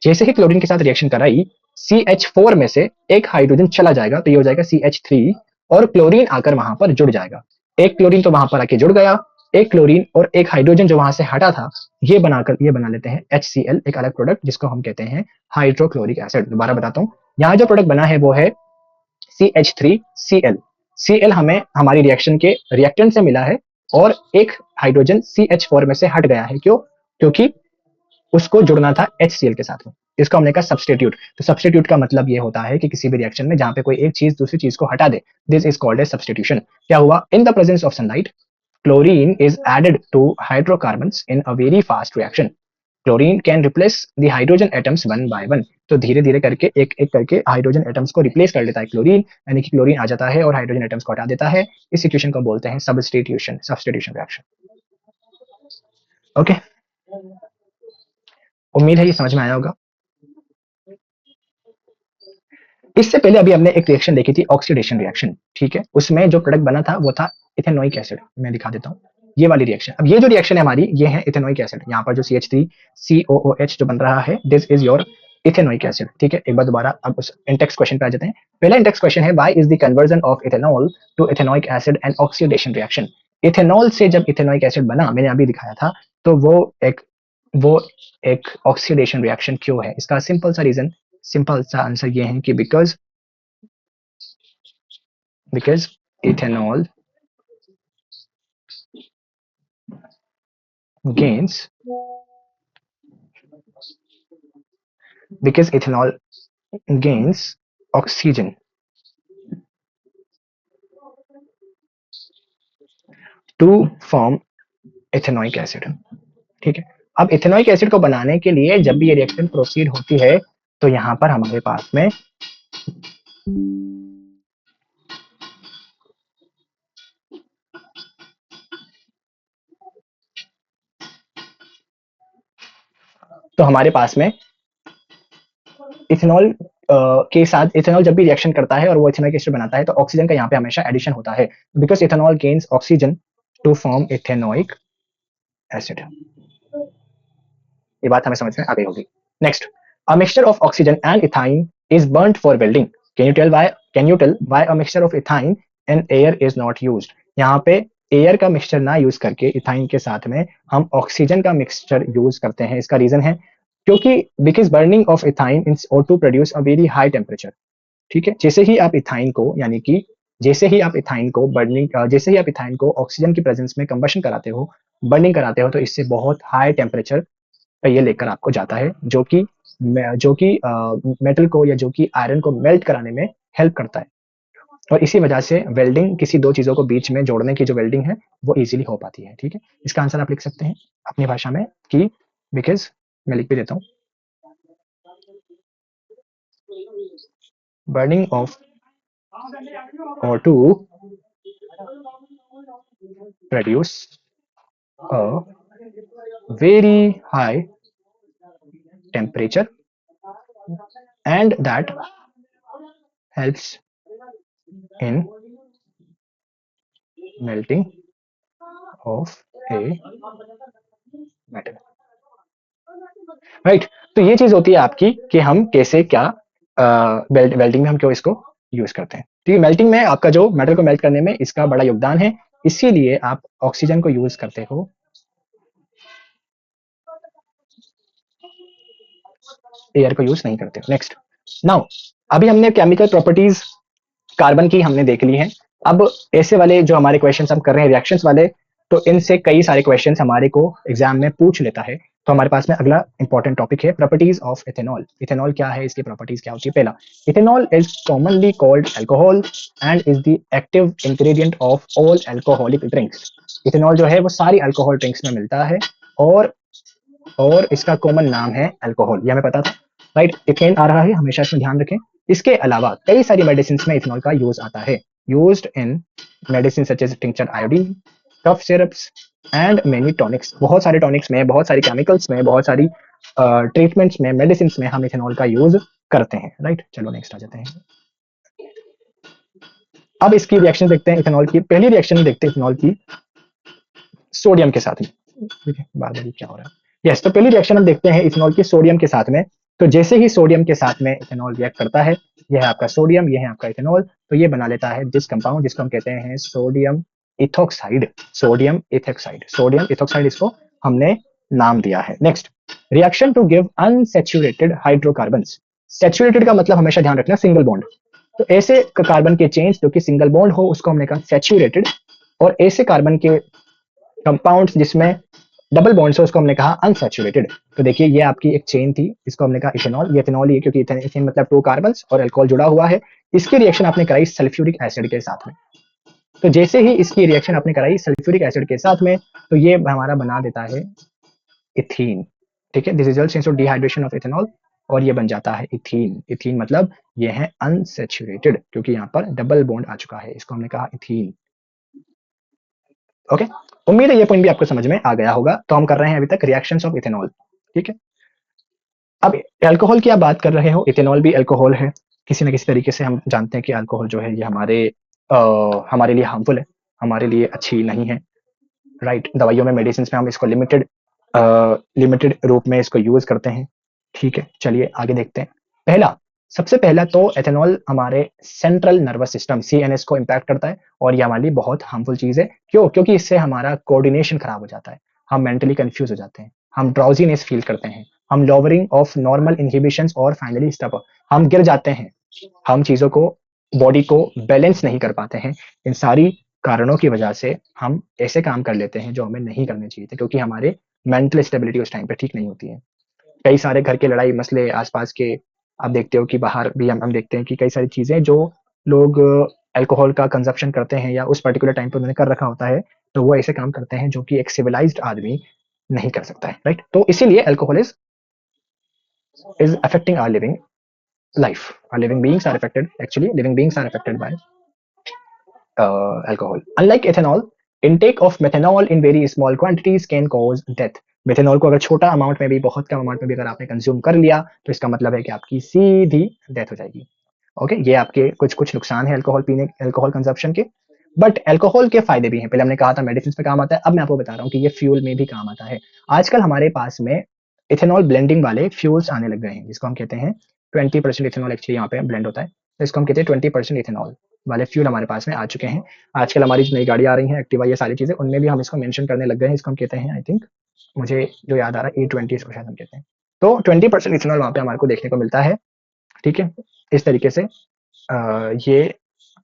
जैसे ही क्लोरीन के साथ रिएक्शन कराई, CH4 में से एक हाइड्रोजन चला जाएगा तो ये हो जाएगा CH3, और क्लोरीन आकर वहां पर जुड़ जाएगा। एक क्लोरीन तो वहां पर आके जुड़ गया, एक क्लोरीन और एक हाइड्रोजन जो वहां से हटा था, ये बना लेते हैं HCl, एक अलग प्रोडक्ट जिसको हम कहते हैं हाइड्रोक्लोरिक एसिड। दोबारा बताता हूँ, यहाँ जो प्रोडक्ट बना है वो है CH3Cl। Cl हमें हमारी रिएक्शन के रिएक्टेंट से मिला है, और एक हाइड्रोजन CH4 में से हट गया है। क्यों? क्योंकि उसको जुड़ना था HCl के साथ में। इसको हमने कहा सब्स्टिट्यूट। तो सब्स्टिट्यूट का मतलब ये होता है कि किसी भी रिएक्शन में जहां पे कोई एक चीज दूसरी चीज को हटा दे, this is called as substitution. क्या हुआ, in the presence of sunlight, chlorine is added to hydrocarbons in a very fast reaction. Chlorine can replace the hydrogen atoms one by one. तो धीरे धीरे करके एक एक करके हाइड्रोजन एटम्स को रिप्लेस कर लेता है क्लोरीन, यानी कि क्लोरीन आ जाता है और हाइड्रोजन एटम्स को हटा देता है। इस सिचुएशन को बोलते हैं सब्स्टिट्यूशन रिएक्शन। ओके, उम्मीद है ये समझ में आया होगा। इससे पहले अभी हमने एक रिएक्शन देखी थी, ऑक्सीडेशन रिएक्शन, ठीक है। उसमें जो प्रोडक्ट बना था वो था इथेनोइक एसिड। मैं दिखा देता हूँ ये वाली रिएक्शन। अब ये जो रिएक्शन है हमारी, ये है इथेनोइक एसिड। यहाँ पर जो CH3COOH जो बन रहा है, this is your ethanoic acid, ठीक है। एक बार दोबारा अब उस इंटेक्स क्वेश्चन पे आ जाते हैं। पहला इंटेक्स क्वेश्चन है, why is the conversion of ethanol to ethanoic acid and oxidation reaction. Ethanol से जब इथेनोइक एसिड बना, मैंने अभी दिखाया था, तो वो एक ऑक्सीडेशन रिएक्शन क्यों है? इसका सिंपल सा आंसर ये है कि because ethanol gains oxygen to form ethanoic acid, ठीक है। अब इथेनोइक एसिड को बनाने के लिए जब भी ये रिएक्शन प्रोसीड होती है, तो यहां पर हमारे पास में इथेनॉल के साथ इथेनॉल जब भी रिएक्शन करता है और वो इथेनोइक एसिड बनाता है, तो ऑक्सीजन का यहाँ पे हमेशा एडिशन होता है, because ethanol gains oxygen to form ethanoic acid. ये बात हमें समझ में आ गई होगी। Next, a mixture of oxygen and ethyne is burned for welding. Can you tell why a mixture of ethyne and air is not used. यहाँ पे एयर का मिक्सचर ना यूज करके इथाइन के साथ में हम ऑक्सीजन का मिक्सचर यूज करते हैं। इसका रीजन है क्योंकि because burning of ethyne in O2 produce a very high temperature, ठीक है। जैसे ही आप इथाइन को, यानी कि जैसे ही आप इथाइन को ऑक्सीजन की प्रेजेंस में कंबशन कराते हो, बर्निंग कराते हो, तो इससे बहुत हाई टेम्परेचर पे ये लेकर आपको जाता है, जो कि मेटल को या जो कि आयरन को मेल्ट कराने में हेल्प करता है। और इसी वजह से वेल्डिंग, किसी दो चीजों को बीच में जोड़ने की जो वेल्डिंग है, वो इजीली हो पाती है, ठीक है। इसका आंसर आप लिख सकते हैं अपनी भाषा में कि बिकॉज, मैं लिख भी देता हूँ, burning of O2 produce a very high temperature and that helps in melting of a metal, right. तो ये चीज होती है आपकी कि हम कैसे क्या वेल्डिंग में हम क्यों इसको यूज करते हैं, ठीक है। मेल्टिंग में आपका जो मेटल को मेल्ट करने में इसका बड़ा योगदान है, इसीलिए आप ऑक्सीजन को यूज करते हो, एयर को यूज नहीं करते हो। नेक्स्ट, नाउ अभी हमने केमिकल प्रॉपर्टीज कार्बन की हमने देख ली है। अब ऐसे वाले जो हमारे क्वेश्चंस हम कर रहे हैं रिएक्शंस वाले, तो इनसे कई सारे क्वेश्चंस हमारे को एग्जाम में पूछ लेता है। तो हमारे पास में अगला इंपॉर्टेंट टॉपिक है प्रॉपर्टीज ऑफ इथेनॉल। इथेनॉल क्या है, इसकी प्रॉपर्टीज क्या होती है? पहला, ethanol is commonly called alcohol and is the active ingredient of all alcoholic drinks. Ethanol जो है वो सारी अल्कोहल ड्रिंक्स में मिलता है और इसका कॉमन नाम है अल्कोहल, ये हमें पता था, राइट। इथेन आ रहा है, हमेशा इसमें ध्यान रखें। इसके अलावा कई सारी मेडिसिन में इथेनॉल का यूज आता है, used in medicine such as tincture iodine, cough syrups and many tonics. बहुत सारे टॉनिक्स में, बहुत सारी केमिकल्स में, बहुत सारी ट्रीटमेंट्स में, मेडिसिन में हम इथेनॉल का यूज करते हैं, राइट। चलो नेक्स्ट आ जाते हैं। अब इसकी रिएक्शन देखते हैं इथेनॉल की। पहली रिएक्शन देखते हैं इथेनॉल की सोडियम के साथ में, ठीक है। बार बार क्या हो रहा है, यस। तो पहली रिएक्शन हम देखते हैं इथेनॉल की सोडियम के साथ में। तो जैसे ही सोडियम के साथ में इथेनॉल रिएक्ट करता है, यह है आपका सोडियम, यह है आपका इथेनॉल, तो ये बना लेता है दिस कंपाउंड जिसको हम कहते हैं सोडियम इथोक्साइड। सोडियम इथोक्साइड इसको हमने नाम दिया है। Next, reaction to give unsaturated hydrocarbons. Saturated का मतलब हमेशा ध्यान रखना सिंगल बॉन्ड। तो ऐसे कार्बन के चेन्स जो कि सिंगल बॉन्ड हो, उसको हमने कहा सैचुरेटेड, और ऐसे कार्बन के कंपाउंड्स जिसमें डबल बॉन्ड्स हो, उसको हमने कहा अनसैचुरेटेड। तो देखिए ये आपकी एक चेन थी, इसको हमने कहा इथेनॉल। ये इथेनॉल ही है क्योंकि इथेन मतलब 2 कार्बन्स और अल्कोहल जुड़ा हुआ है। इसकी रिएक्शन आपने कराई सल्फ्यूरिक एसिड के साथ में। तो जैसे ही इसकी रिएक्शन आपने कराई सल्फ्यूरिक एसिड के साथ में, तो ये हमारा बना देता है इथीन। ठीक है, this results in dehydration of ethanol, और ये बन जाता है इथीन। इथीन मतलब ये है अनसैचुरेटेड, क्योंकि यहाँ पर डबल बॉन्ड आ चुका है, इसको हमने कहा इथीन। ओके, उम्मीद है ये पॉइंट भी आपको समझ में आ गया होगा। तो हम कर रहे हैं अभी तक रिएक्शंस ऑफ इथेनॉल। ठीक है, अब अल्कोहल की आप बात कर रहे हो, इथेनॉल भी अल्कोहल है। किसी न किसी तरीके से हम जानते हैं कि अल्कोहल जो है ये हमारे लिए हार्मफुल है, हमारे लिए अच्छी नहीं है। राइट, दवाइयों में, मेडिसिन में हम इसको लिमिटेड रूप में इसको यूज करते हैं। ठीक है, चलिए आगे देखते हैं। सबसे पहला तो एथेनॉल हमारे सेंट्रल नर्वस सिस्टम सीएनएस को इम्पैक्ट करता है, और ये हमारे लिए बहुत हार्मफुल चीज है। क्यों? क्योंकि इससे हमारा कोऑर्डिनेशन खराब हो जाता है, हम मेंटली कंफ्यूज हो जाते हैं, हम ड्राउजीनेस फील करते हैं, हम लोअरिंग ऑफ नॉर्मल इनहिबिशंस, और फाइनली स्टप, हम गिर जाते हैं, हम चीजों को, बॉडी को बैलेंस नहीं कर पाते हैं। इन सारी कारणों की वजह से हम ऐसे काम कर लेते हैं जो हमें नहीं करने चाहिए थे, क्योंकि हमारे मेंटल स्टेबिलिटी उस टाइम पे ठीक नहीं होती है। कई सारे घर के लड़ाई मसले आसपास के आप देखते हो कि बाहर भी हम देखते हैं कि कई सारी चीजें जो लोग अल्कोहल का कंजप्शन करते हैं या उस पर्टिकुलर टाइम पर उन्होंने कर रखा होता है, तो वो ऐसे काम करते हैं जो कि एक सिविलाइज्ड आदमी नहीं कर सकता है। राइट, तो इसीलिए alcohol is affecting our living life. Our living beings are affected. Actually, living beings are affected by alcohol. Unlike ethanol, intake of methanol in very small quantities can cause death. Methanol को अगर छोटा amount में भी, बहुत कम amount में भी अगर आपने कंज्यूम कर लिया, तो इसका मतलब है कि आपकी सीधी डेथ हो जाएगी। ओके, ये आपके कुछ कुछ नुकसान है अल्कोहल कंजप्शन के। बट अल्कोहल के फायदे भी हैं। पहले हमने कहा था मेडिसिन में काम आता है, अब मैं आपको बता रहा हूँ कि ये फ्यूल में भी काम आता है। आजकल हमारे पास में इथेनॉल ब्लेंडिंग वाले फ्यूल्स आने लग गए हैं, जिसको हम कहते हैं 20% इथेनॉल एक्चुअली यहाँ पे ब्लेंड होता है, तो इसको हम कहते हैं 20% इथेनॉल वाले फ्यूल हमारे पास में आ चुके हैं। आजकल हमारी जो नई गाड़ी आ रही है, एक्टिवा, ये सारी चीजें, उनमें भी हम इसको मेंशन करने लग गए हैं। इसको हम कहते हैं, आई थिंक मुझे जो याद आ रहा है, E20 इसको शायद हम कहते हैं। तो 20% इथेनॉल वहाँ पे हमारे को देखने को मिलता है। ठीक है, इस तरीके से ये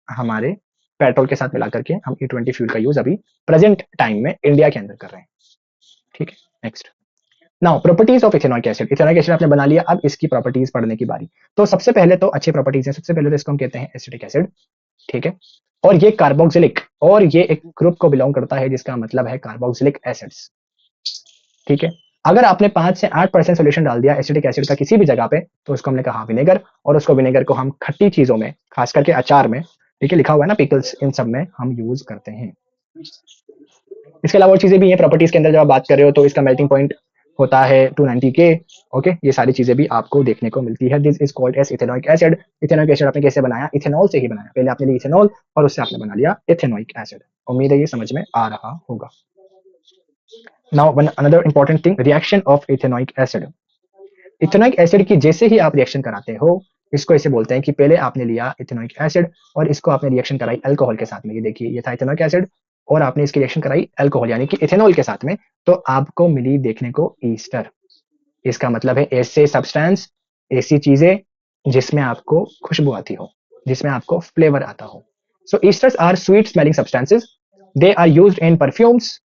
हमारे पेट्रोल के साथ मिला करके हम E20 फ्यूल का यूज अभी प्रेजेंट टाइम में इंडिया के अंदर कर रहे हैं। ठीक है, next. Now properties of ethanoic acid. Ethanoic acid आपने बना लिया, अब इसकी प्रॉपर्टीज पढ़ने की बारी। तो सबसे पहले तो अच्छी प्रॉपर्टीज है। सबसे पहले तो इसको हम कहते हैं एसिटिक एसिड। ठीक है, और ये कार्बोक्सिलिक, और ये एक ग्रुप को बिलोंग करता है जिसका मतलब है कार्बोक्सिलिक एसिड्स। ठीक है, अगर आपने 5 से 8% सोल्यूशन डाल दिया एसिटिक एसिड का किसी भी जगह पे, तो उसको हमने कहा विनेगर, और उसको विनेगर को हम खट्टी चीजों में, खास करके अचार में, ठीक है, लिखा हुआ है ना पिकल्स, इन सब में हम यूज करते हैं। इसके अलावा और चीजें भी हैं प्रॉपर्टीज के अंदर। जब आप बात कर रहे हो तो इसका मेल्टिंग पॉइंट होता है 290 के। ओके, ये सारी चीजें भी आपको देखने को मिलती है। This is called as ethanoic acid. Ethanoic acid आपने कैसे बनाया? इथेनॉल से ही बनाया। पहले आपने लिया इथेनॉल, और उससे आपने बना लिया इथेनॉइक एसिड। उम्मीद है ये समझ में आ रहा होगा। Now one another important thing, reaction of ethanoic acid. Ethanoic acid की जैसे ही आप रिएक्शन कराते हो, इसको ऐसे बोलते हैं कि पहले आपने लिया इथेनॉइक एसिड, और इसको आपने रिएक्शन कराई अल्कोहल के साथ में। ये देखिए, ये था इथेनॉइक एसिड, और आपने इसकी रिएक्शन कराई अल्कोहल यानी कि इथेनॉल के साथ में, तो आपको मिली देखने को ईस्टर। इसका मतलब है ऐसे सब्सटेंस, ऐसी चीजें जिसमें आपको खुशबू आती हो, जिसमें आपको फ्लेवर आता हो। So esters are sweet smelling substances. They are used in perfumes,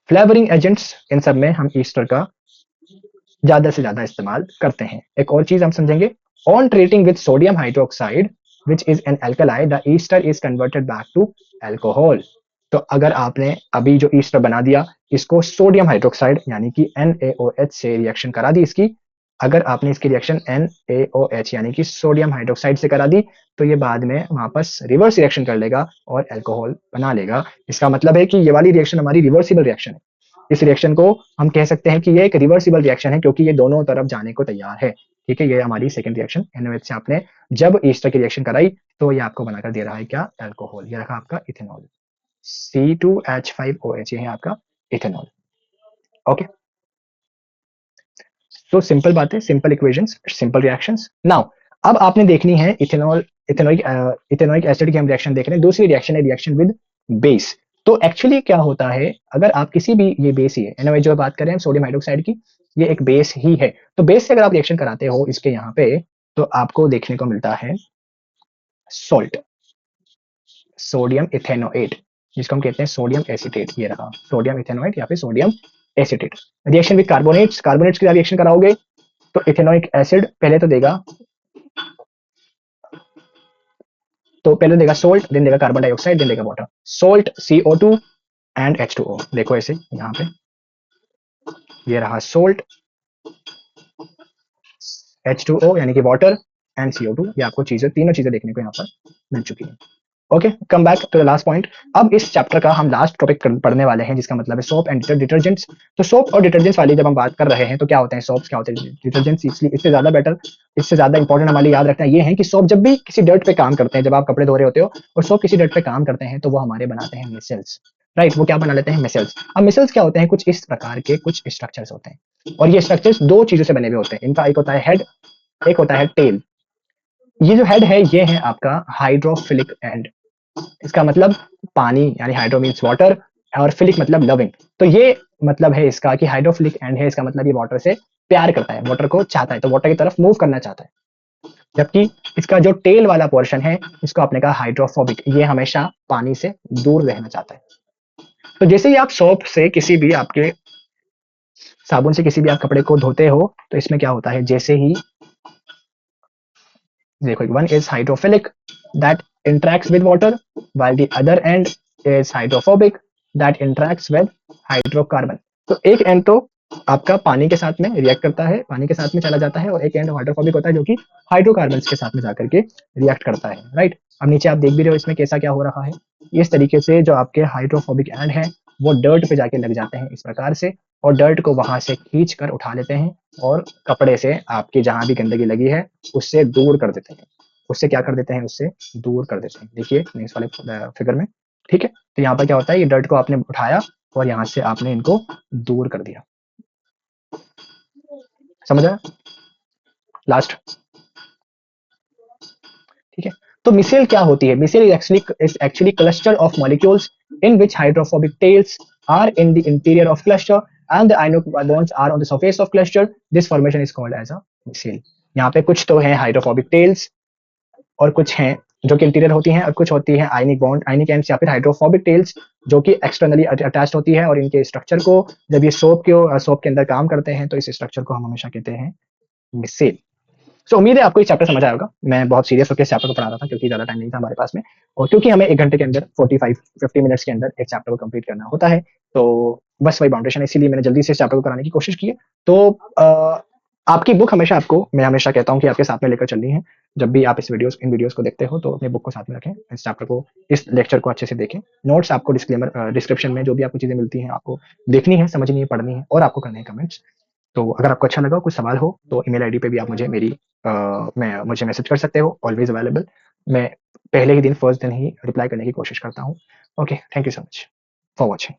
flavouring agents. इन सब में हम ईस्टर का ज्यादा से ज्यादा इस्तेमाल करते हैं। एक और चीज हम समझेंगे, on treating with sodium hydroxide which is an alkali, the ester is converted back to alcohol. तो अगर आपने अभी जो ईस्टर बना दिया, इसको सोडियम हाइड्रोक्साइड यानी कि NaOH से रिएक्शन करा दी इसकी, अगर आपने इसकी रिएक्शन NaOH यानी कि सोडियम हाइड्रोक्साइड से करा दी, तो ये बाद में वापस रिवर्स रिएक्शन कर लेगा और अल्कोहल बना लेगा। इसका मतलब है कि ये वाली रिएक्शन हमारी रिवर्सिबल रिएक्शन है। इस रिएक्शन को हम कह सकते हैं कि ये एक रिवर्सिबल रिएक्शन है, क्योंकि ये दोनों तरफ जाने को तैयार है। ठीक है, ये हमारी सेकंड रिएक्शन। NaOH से आपने जब ईस्टर की रिएक्शन कराई, तो ये आपको बनाकर दे रहा है क्या? अल्कोहल। ये रखा आपका इथेनॉल, C2H5OH, ये है आपका इथेनॉल। ओके, तो सिंपल बातें, simple equations, simple reactions. Now अब आपने देखनी है इथेनॉइक एसिड की हम रिएक्शन देख रहे हैं। दूसरी रिएक्शन है रिएक्शन विद बेस। तो एक्चुअली क्या होता है, अगर आप किसी भी, ये बेस ही है, NaOH जो बात कर रहे हैं सोडियम हाइड्रोक्साइड की, ये एक बेस ही है। तो बेस से अगर आप रिएक्शन कराते हो इसके यहाँ पे, तो आपको देखने को मिलता है सॉल्ट, सोडियम इथेनोएट, जिसको हम कहते हैं सोडियम एसिटेट। ये रहा सोडियम इथेनोएट या फिर sodium acetate. Reaction with carbonates, carbonates की रिएक्शन कराओगे तो इथेनोइक एसिड पहले तो देगा तो पहले देगा सोल्ट, देन देगा कार्बन डाइऑक्साइड, देन देगा water. Salt CO2 and H2O। देखो ऐसे यहाँ पे ये रहा सोल्ट, H2O यानी कि वाटर एंड CO2। ये आपको चीजें, तीनों चीजें देखने को यहाँ पर मिल चुकी हैं। Okay, come back to the last point. अब इस चैप्टर का हम लास्ट टॉपिक पढ़ने वाले हैं, जिसका मतलब है सोप एंड डिटर्जेंट्स। तो सोप और डिटर्जेंट्स वाली जब हम बात कर रहे हैं तो क्या होते हैं सोप्स, क्या होते हैं डिटर्जेंट्स, इसलिए इससे ज्यादा बेटर, इससे ज्यादा इंपॉर्टेंट हमारे लिए याद रखना ये है कि सोप जब भी किसी डर्ट पे काम करते हैं, जब आप कपड़े धो रहे होते हो और सोप किसी डर्ट पे काम करते हैं, तो वो हमारे बनाते हैं मिसल्स। राइट, वो क्या बना लेते हैं मिसल्स। अब मिसल्स क्या होते हैं, कुछ इस प्रकार के कुछ स्ट्रक्चर्स होते हैं, और ये स्ट्रक्चर्स दो चीजों से बने हुए होते हैं। इनका एक होता है हेड, एक होता है टेल। ये जो हेड है ये है आपका हाइड्रोफिलिक एंड, इसका मतलब पानी, यानी हाइड्रो मीन्स वाटर और फिलिक मतलब लविंग। तो ये मतलब है इसका कि हाइड्रोफिलिक एंड है, इसका मतलब ये वाटर से प्यार करता है, वाटर को चाहता है, तो वाटर की तरफ मूव करना चाहता है। जबकि इसका जो टेल वाला पोर्शन है, इसको आपने कहा हाइड्रोफोबिक, ये हमेशा पानी से दूर रहना चाहता है। तो जैसे ही आप सोप से किसी भी आपके साबुन से किसी भी आप कपड़े को धोते हो, तो इसमें क्या होता है, जैसे ही देखो, one is hydrophilic that interacts with water, while the other end is hydrophobic that interacts with hydrocarbon. तो एक एंड तो आपका पानी के साथ में रिएक्ट करता है, पानी के साथ में चला जाता है, और एक एंड हाइड्रोफोबिक होता है जो कि हाइड्रोकार्बन के साथ में जाकर के रिएक्ट करता है। राइट, अब नीचे आप देख भी रहे हो इसमें कैसा क्या हो रहा है। इस तरीके से जो आपके हाइड्रोफोबिक एंड है वो डर्ट पे जाके लग जाते हैं इस प्रकार से, और डर्ट को वहां से खींच कर उठा लेते हैं और कपड़े से आपकी जहां भी गंदगी लगी है उससे दूर कर देते हैं। उससे क्या कर देते हैं, उससे दूर कर देते हैं। देखिए नेक्स्ट वाले फिगर में, ठीक है। तो यहाँ पर क्या होता है, ये डर्ट को आपने उठाया और यहाँ से आपने इनको दूर कर दिया। समझ आया लास्ट, ठीक है। तो मिसेल क्या होती है, micelle is actually cluster of molecules in which hydrophobic tails are in the interior of cluster and the ionic bonds are on the surface of cluster. This formation is called as a micelle. यहाँ पे कुछ तो है hydrophobic tales और कुछ हैं जो कि इंटीरियर होती हैं, और कुछ होती है आयनिक बॉन्ड, आयनिक एंड्स या फिर हाइड्रोफोबिक टेल्स जो कि एक्सटर्नली अटैच्ड होती है। और इनके स्ट्रक्चर को जब ये सोप के अंदर काम करते हैं तो इस स्ट्रक्चर को हम हमेशा कहते हैं मिसेल। सो उम्मीद है आपको ये चैप्टर समझ आया होगा। मैं बहुत सीरियस होकर इस चैप्टर को पढ़ा रहा था क्योंकि ज्यादा टाइम नहीं था हमारे पास में, और क्योंकि हमें 1 घंटे के अंदर 50 मिनट्स के अंदर एक चैप्टर को कंप्लीट करना होता है, तो बस वही बाउंडेशन है, इसीलिए मैंने जल्दी से इस चैप्टर को कराने की कोशिश की है। तो आपकी बुक हमेशा आपको, मैं हमेशा कहता हूँ कि आपके साथ में लेकर चलनी है। जब भी आप इन वीडियोस को देखते हो तो अपनी बुक को साथ में रखें, इस चैप्टर को, इस लेक्चर को अच्छे से देखें। नोट्स आपको डिस्क्रिप्शन में जो भी आपको चीजें मिलती हैं आपको देखनी है, समझनी है, पढ़नी है, और आपको करने हैं कमेंट्स। तो अगर आपको अच्छा लगा, कुछ सवाल हो, तो ईमेल आईडी पे भी आप मुझे मैसेज कर सकते हो, ऑलवेज अवेलेबल। मैं पहले ही दिन, फर्स्ट दिन ही रिप्लाई करने की कोशिश करता हूँ। Okay, thank you so much for watching.